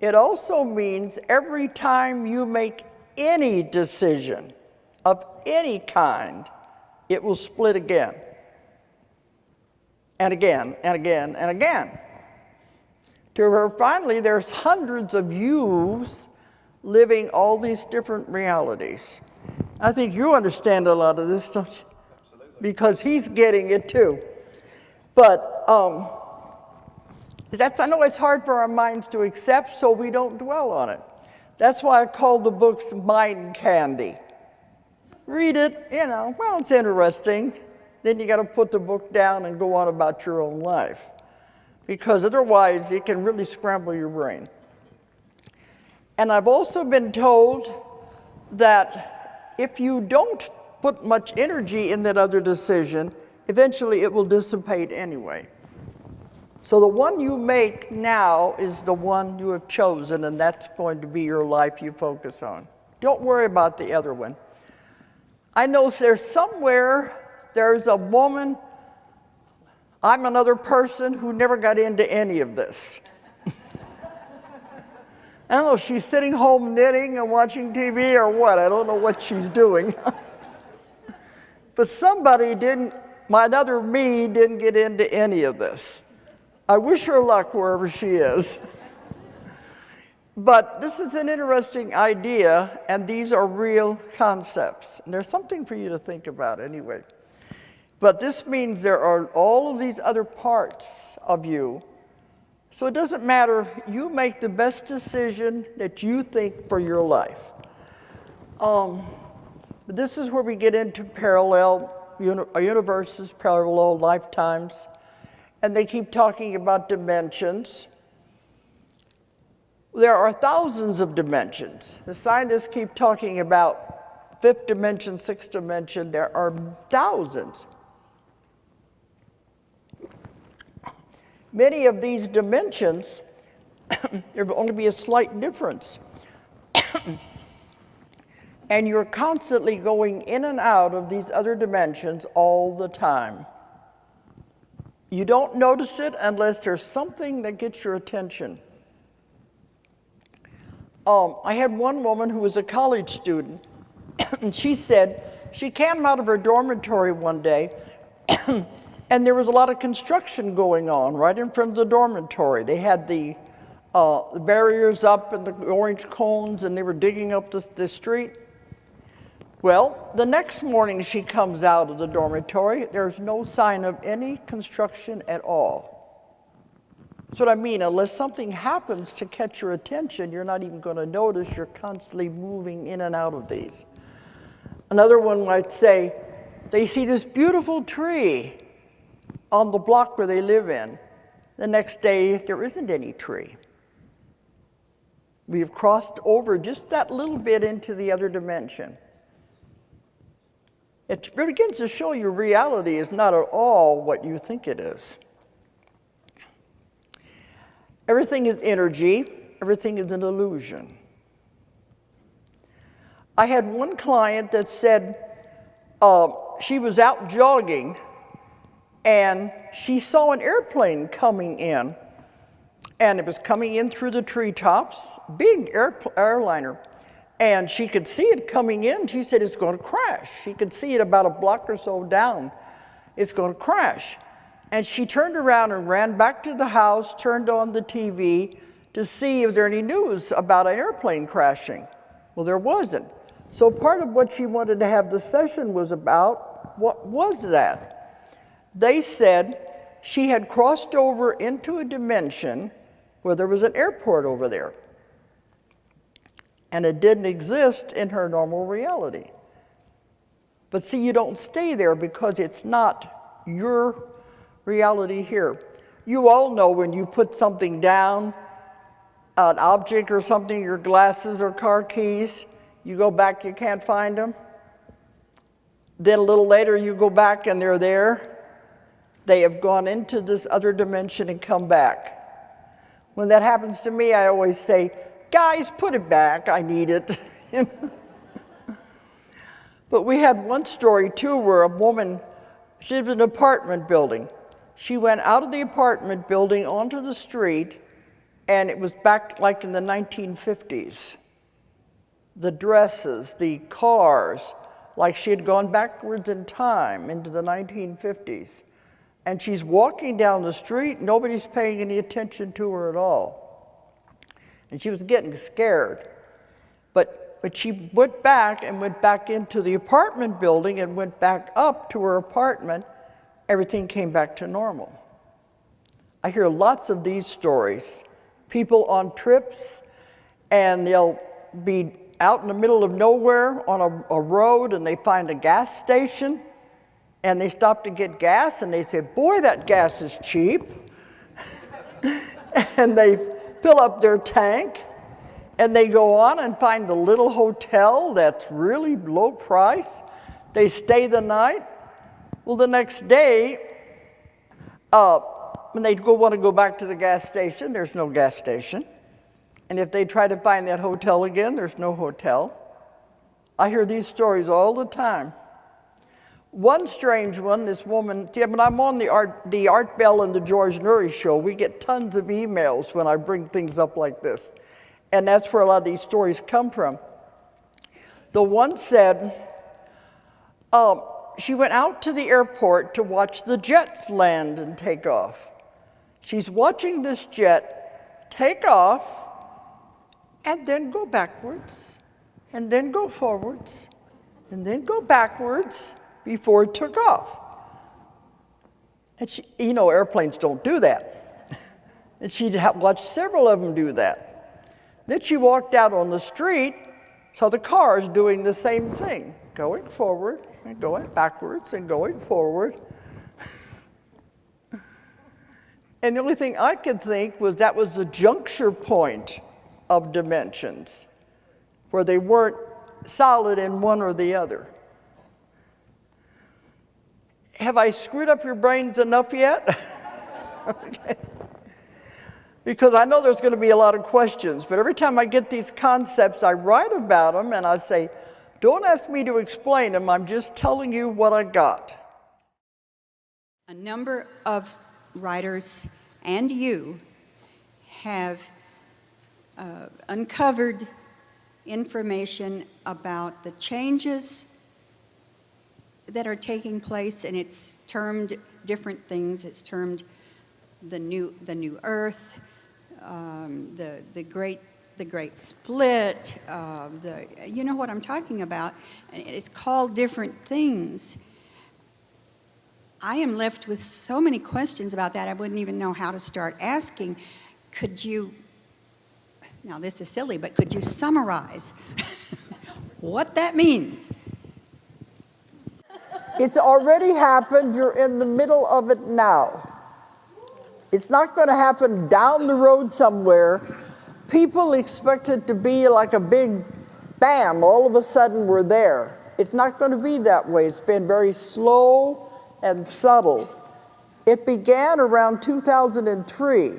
it also means every time you make any decision of any kind, it will split again, and again, and again, and again. To where finally there's hundreds of yous living all these different realities. I think you understand a lot of this stuff. Absolutely. Because he's getting it too. But I know it's hard for our minds to accept, so we don't dwell on it. That's why I call the books mind candy. Read it, well, it's interesting. Then you got to put the book down and go on about your own life. Because otherwise, it can really scramble your brain. And I've also been told that if you don't put much energy in that other decision, eventually it will dissipate anyway. So the one you make now is the one you have chosen, and that's going to be your life you focus on. Don't worry about the other one. I know there's a woman, I'm another person who never got into any of this. I don't know if she's sitting home knitting and watching TV or what. I don't know what she's doing. But my other me didn't get into any of this. I wish her luck wherever she is. But this is an interesting idea, and these are real concepts. And there's something for you to think about anyway. But this means there are all of these other parts of you. So it doesn't matter, you make the best decision that you think for your life. This is where we get into parallel universes, parallel lifetimes. And they keep talking about dimensions. There are thousands of dimensions. The scientists keep talking about fifth dimension, sixth dimension. There are thousands. Many of these dimensions, there will only be a slight difference. And you're constantly going in and out of these other dimensions all the time. You don't notice it unless there's something that gets your attention. I had one woman who was a college student, and she said she came out of her dormitory one day, and there was a lot of construction going on right in front of the dormitory. They had the barriers up and the orange cones, and they were digging up the street. Well, the next morning she comes out of the dormitory, there's no sign of any construction at all. That's what I mean, unless something happens to catch your attention, you're not even going to notice. You're constantly moving in and out of these. Another one might say, they see this beautiful tree on the block where they live in. The next day, there isn't any tree. We've crossed over just that little bit into the other dimension. It begins to show you reality is not at all what you think it is. Everything is energy. Everything is an illusion. I had one client that said she was out jogging and she saw an airplane coming in, and it was coming in through the treetops, big airliner. And she could see it coming in. She said, it's going to crash. She could see it about a block or so down. It's going to crash. And she turned around and ran back to the house, turned on the TV to see if there were any news about an airplane crashing. Well, there wasn't. So part of what she wanted to have the session was about, what was that? They said she had crossed over into a dimension where there was an airport over there. and it didn't exist in her normal reality. But see, you don't stay there because it's not your reality here. You all know when you put something down, an object or something, your glasses or car keys, you go back, you can't find them. Then a little later you go back and they're there. They have gone into this other dimension and come back. When that happens to me, I always say, guys, put it back, I need it. But we had one story too where a woman, she lived in an apartment building. She went out of the apartment building onto the street, and it was back like in the 1950s. The dresses, the cars, like she had gone backwards in time into the 1950s. And she's walking down the street, nobody's paying any attention to her at all. And she was getting scared. But she went back into the apartment building and went back up to her apartment. Everything came back to normal. I hear lots of these stories. People on trips, and they'll be out in the middle of nowhere on a road, and they find a gas station, and they stop to get gas, and they say, boy, that gas is cheap. And they fill up their tank, and they go on and find a little hotel that's really low price. They stay the night. Well, the next day, when they want to go back to the gas station, there's no gas station. And if they try to find that hotel again, there's no hotel. I hear these stories all the time. One strange one, this woman, see, when I'm on the Art Bell and the George Noory show, we get tons of emails when I bring things up like this. And that's where a lot of these stories come from. The one said, she went out to the airport to watch the jets land and take off. She's watching this jet take off and then go backwards, and then go forwards, and then go backwards before it took off. And she, you know, airplanes don't do that. And she'd watched several of them do that. Then she walked out on the street, saw the cars doing the same thing, going forward and going backwards and going forward. And the only thing I could think was that was the juncture point of dimensions, where they weren't solid in one or the other. Have I screwed up your brains enough yet? Okay. Because I know there's going to be a lot of questions, but every time I get these concepts, I write about them and I say, don't ask me to explain them, I'm just telling you what I got. A number of writers and you have uncovered information about the changes that are taking place, and it's termed different things. It's termed the new Earth, the great split. You know what I'm talking about. And it's called different things. I am left with so many questions about that. I wouldn't even know how to start asking. Could you? Now this is silly, but could you summarize what that means? It's already happened. You're in the middle of it now. It's not going to happen down the road somewhere. People expect it to be like a big bam, all of a sudden we're there. It's not going to be that way. It's been very slow and subtle. It began around 2003,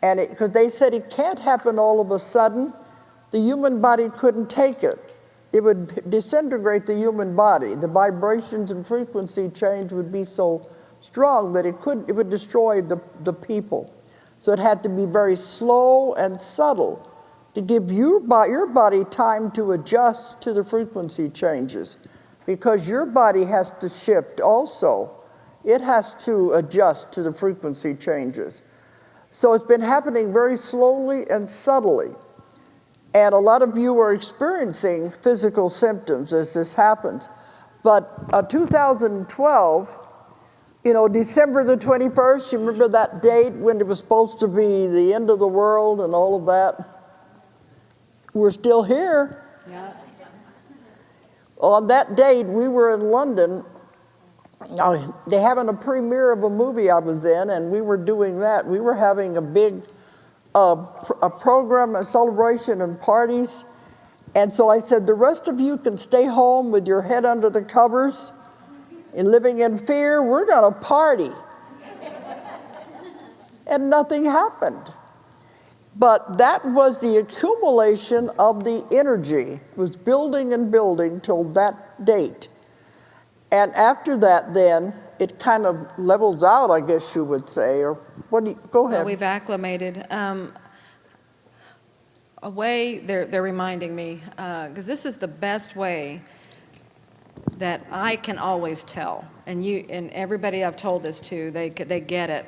and because they said it can't happen all of a sudden. The human body couldn't take it. It would disintegrate the human body. The vibrations and frequency change would be so strong that it would destroy the people. So it had to be very slow and subtle to give your body time to adjust to the frequency changes, because your body has to shift also. It has to adjust to the frequency changes. So it's been happening very slowly and subtly. And a lot of you are experiencing physical symptoms as this happens. But 2012, you know, December the 21st, you remember that date when it was supposed to be the end of the world and all of that? We're still here. Yeah. On that date, we were in London. They having a premiere of a movie I was in, and we were doing that. We were having a big a program, a celebration, and parties. And so I said, the rest of you can stay home with your head under the covers and living in fear. We're going to party. And nothing happened. But that was the accumulation of the energy. It was building and building till that date. And after that, then, it kind of levels out, I guess you would say, or what do you, go ahead. Well, we've acclimated. A way, they're reminding me, because this is the best way that I can always tell, and you and everybody I've told this to, they get it.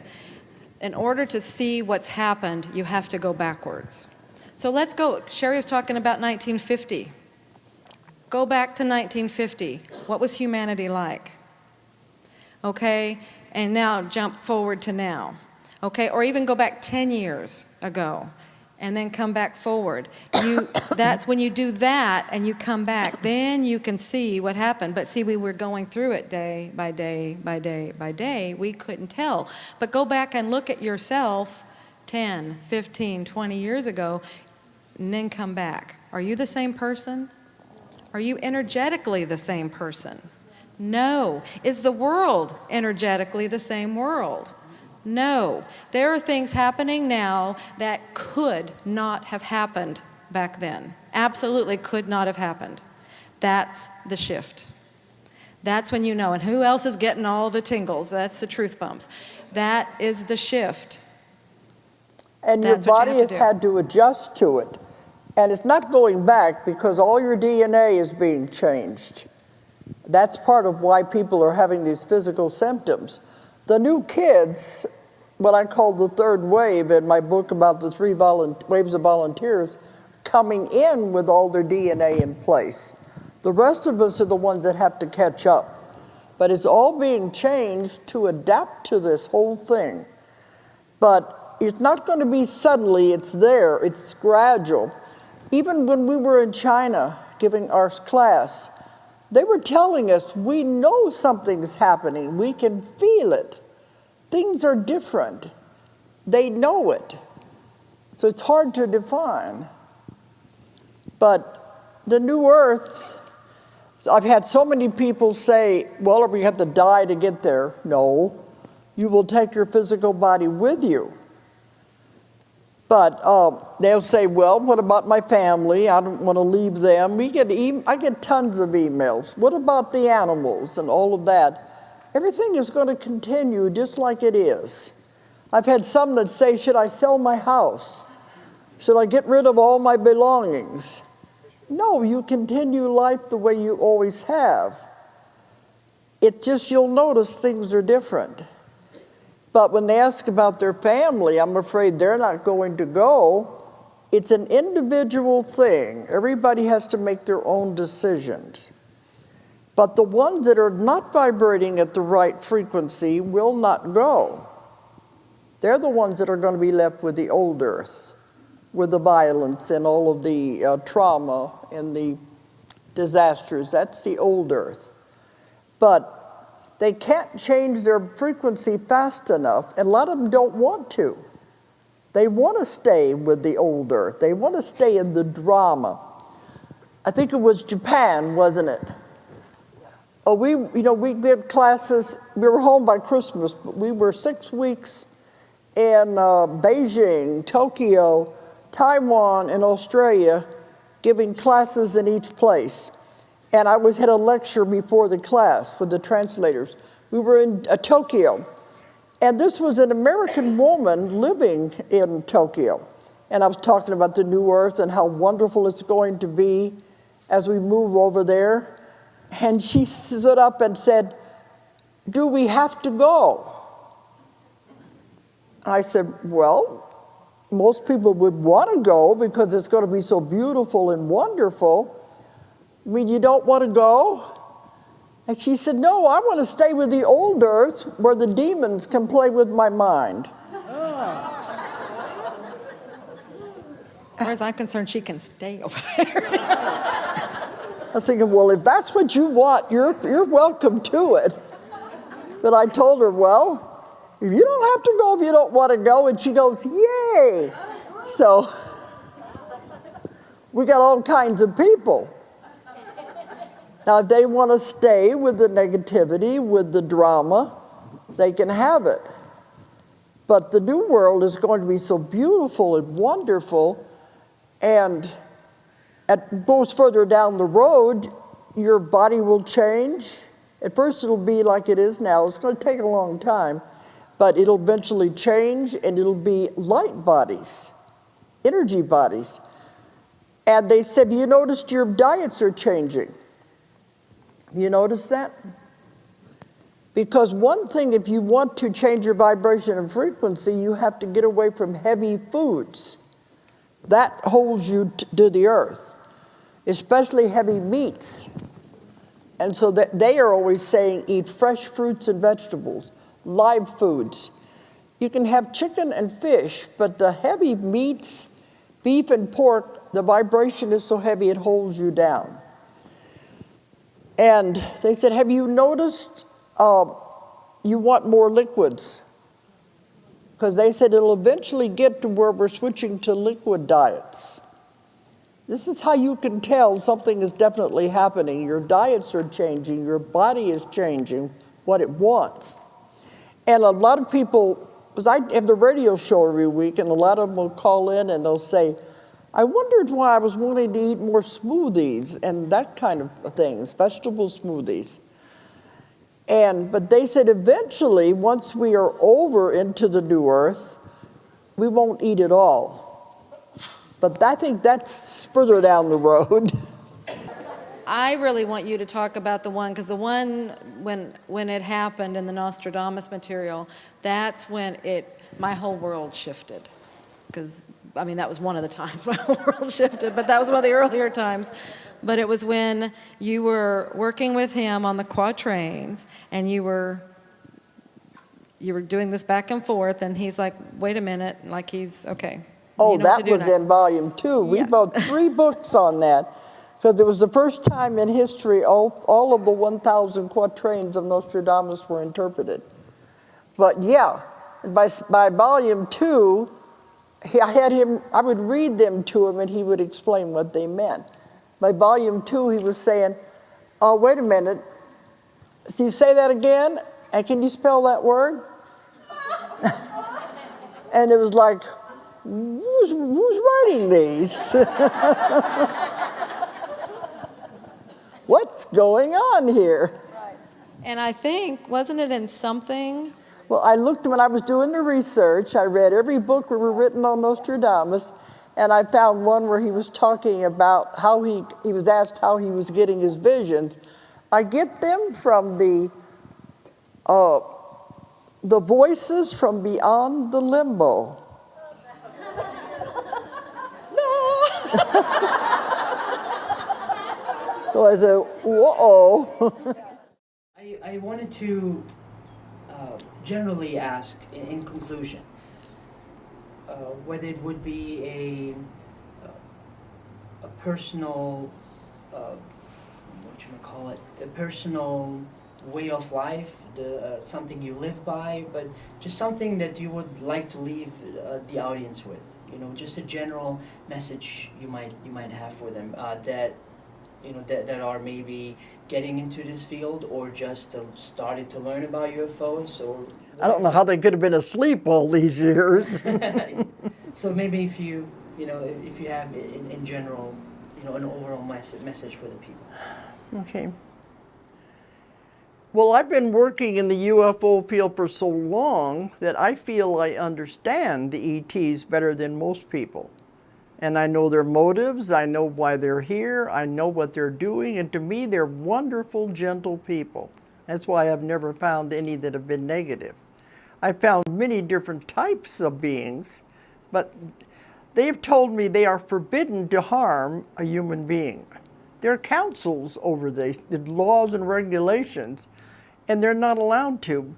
In order to see what's happened, you have to go backwards. So let's go. Sherry was talking about 1950. Go back to 1950. What was humanity like? Okay, and now jump forward to now. Okay, or even go back 10 years ago and then come back forward. That's when you do that and you come back, then you can see what happened. But see, we were going through it day by day by day by day. We couldn't tell. But go back and look at yourself 10, 15, 20 years ago, and then come back. Are you the same person? Are you energetically the same person? No. Is the world energetically the same world? No. There are things happening now that could not have happened back then. Absolutely could not have happened. That's the shift. That's when you know. And who else is getting all the tingles? That's the truth bumps. That is the shift. And your body has had to adjust to it. And it's not going back because all your DNA is being changed. That's part of why people are having these physical symptoms. The new kids, what I call the third wave in my book about the three waves of volunteers, coming in with all their DNA in place. The rest of us are the ones that have to catch up. But it's all being changed to adapt to this whole thing. But it's not going to be suddenly, it's there, it's gradual. Even when we were in China giving our class, they were telling us, we know something's happening, we can feel it. Things are different. They know it. So it's hard to define. But the new earth, I've had so many people say, well, we have to die to get there. No, you will take your physical body with you. But they'll say, well, what about my family? I don't want to leave them. I get tons of emails. What about the animals and all of that? Everything is going to continue just like it is. I've had some that say, should I sell my house? Should I get rid of all my belongings? No, you continue life the way you always have. It's just you'll notice things are different. But when they ask about their family, I'm afraid they're not going to go. It's an individual thing. Everybody has to make their own decisions. But the ones that are not vibrating at the right frequency will not go. They're the ones that are going to be left with the old earth, with the violence and all of the trauma and the disasters. That's the old earth. But they can't change their frequency fast enough, and a lot of them don't want to. They want to stay with the old earth. They want to stay in the drama. I think it was Japan, wasn't it? Oh, we did classes. We were home by Christmas, but we were 6 weeks in Beijing, Tokyo, Taiwan, and Australia, giving classes in each place. And I had a lecture before the class with the translators. We were in Tokyo, and this was an American woman living in Tokyo. And I was talking about the new earth and how wonderful it's going to be as we move over there. And she stood up and said, do we have to go? I said, well, most people would want to go because it's going to be so beautiful and wonderful. I mean, you don't want to go? And she said, no, I want to stay with the old earth where the demons can play with my mind. far as I'm concerned, she can stay over there. I was thinking, well, if that's what you want, you're welcome to it. But I told her, well, you don't have to go if you don't want to go. And she goes, yay. So we got all kinds of people. Now, if they want to stay with the negativity, with the drama, they can have it. But the new world is going to be so beautiful and wonderful, and it goes further down the road, your body will change. At first, it'll be like it is now. It's going to take a long time, but it'll eventually change, and it'll be light bodies, energy bodies. And they said, you noticed your diets are changing. You notice that? Because one thing, if you want to change your vibration and frequency, you have to get away from heavy foods. That holds you to the earth, especially heavy meats. And so that they are always saying, eat fresh fruits and vegetables, live foods. You can have chicken and fish, but the heavy meats, beef and pork, the vibration is so heavy it holds you down. And they said, have you noticed you want more liquids? Because they said it'll eventually get to where we're switching to liquid diets. This is how you can tell something is definitely happening. Your diets are changing, your body is changing what it wants. And a lot of people, because I have the radio show every week, and a lot of them will call in and they'll say, I wondered why I was wanting to eat more smoothies and that kind of things, vegetable smoothies. But they said eventually, once we are over into the new earth, we won't eat it all. But I think that's further down the road. I really want you to talk about the one, because the one when it happened in the Nostradamus Material, that's when my whole world shifted. Because, I mean, that was one of the times my whole world shifted, but that was one of the earlier times. But it was when you were working with him on the quatrains, and you were doing this back and forth, and he's like, wait a minute, like he's, okay. Oh, that was in volume 2. We wrote 3 books on that, because it was the first time in history all of the 1,000 quatrains of Nostradamus were interpreted. But yeah, by volume 2, I would read them to him, and he would explain what they meant. By volume 2, he was saying, oh, wait a minute, so you say that again, and can you spell that word? And it was like, who's writing these? What's going on here? And I think, wasn't it in something? Well, I looked when I was doing the research. I read every book that were written on Nostradamus, and I found one where he was talking about how he was asked how he was getting his visions. I get them from the voices from beyond the limbo. No. So I said, whoa. I wanted to generally ask, in conclusion, whether it would be a personal, a personal way of life, something you live by, but just something that you would like to leave the audience with. You know, just a general message you might have for them that are maybe getting into this field, or just started to learn about UFOs, or whatever. I don't know how they could have been asleep all these years. So maybe if you have in general, an overall message for the people. Okay. Well, I've been working in the UFO field for so long that I feel I understand the ETs better than most people. And I know their motives, I know why they're here, I know what they're doing, and to me they're wonderful, gentle people. That's why I've never found any that have been negative. I've found many different types of beings, but they've told me they are forbidden to harm a human being. There are councils over the laws and regulations, and they're not allowed to.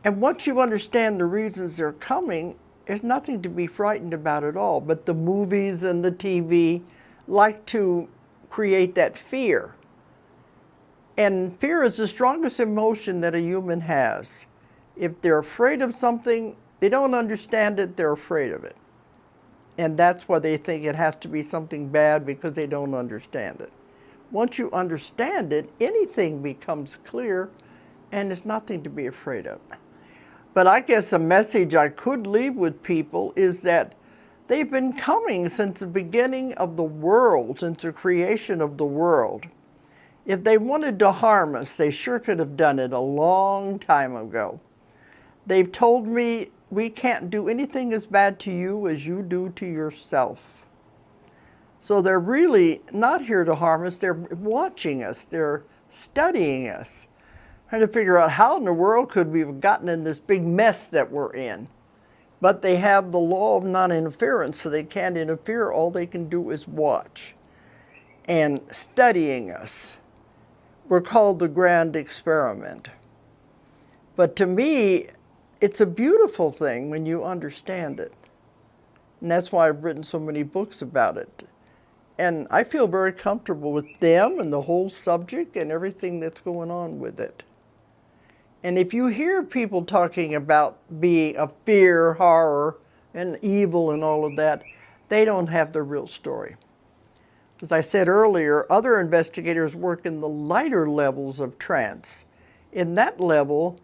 And once you understand the reasons they're coming, there's nothing to be frightened about at all. But the movies and the TV like to create that fear. And fear is the strongest emotion that a human has. If they're afraid of something, they don't understand it, they're afraid of it. And that's why they think it has to be something bad, because they don't understand it. Once you understand it, anything becomes clear, and there's nothing to be afraid of. But I guess a message I could leave with people is that they've been coming since the beginning of the world, since the creation of the world. If they wanted to harm us, they sure could have done it a long time ago. They've told me, we can't do anything as bad to you as you do to yourself. So they're really not here to harm us. They're watching us. They're studying us, trying to figure out how in the world could we have gotten in this big mess that we're in. But they have the law of non-interference, so they can't interfere. All they can do is watch and studying us. We're called the grand experiment. But to me, it's a beautiful thing when you understand it. And that's why I've written so many books about it. And I feel very comfortable with them and the whole subject and everything that's going on with it. And if you hear people talking about being a fear, horror, and evil and all of that, they don't have the real story. As I said earlier, other investigators work in the lighter levels of trance. In that level,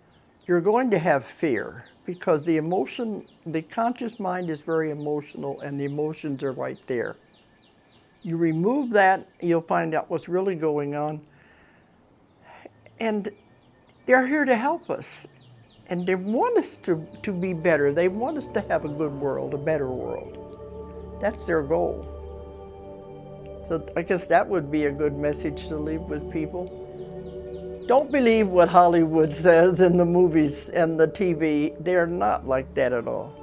you're going to have fear, because the emotion, the conscious mind is very emotional, and the emotions are right there. You remove that, you'll find out what's really going on. And they're here to help us. And they want us to be better. They want us to have a good world, a better world. That's their goal. So I guess that would be a good message to leave with people. Don't believe what Hollywood says in the movies and the TV. They're not like that at all.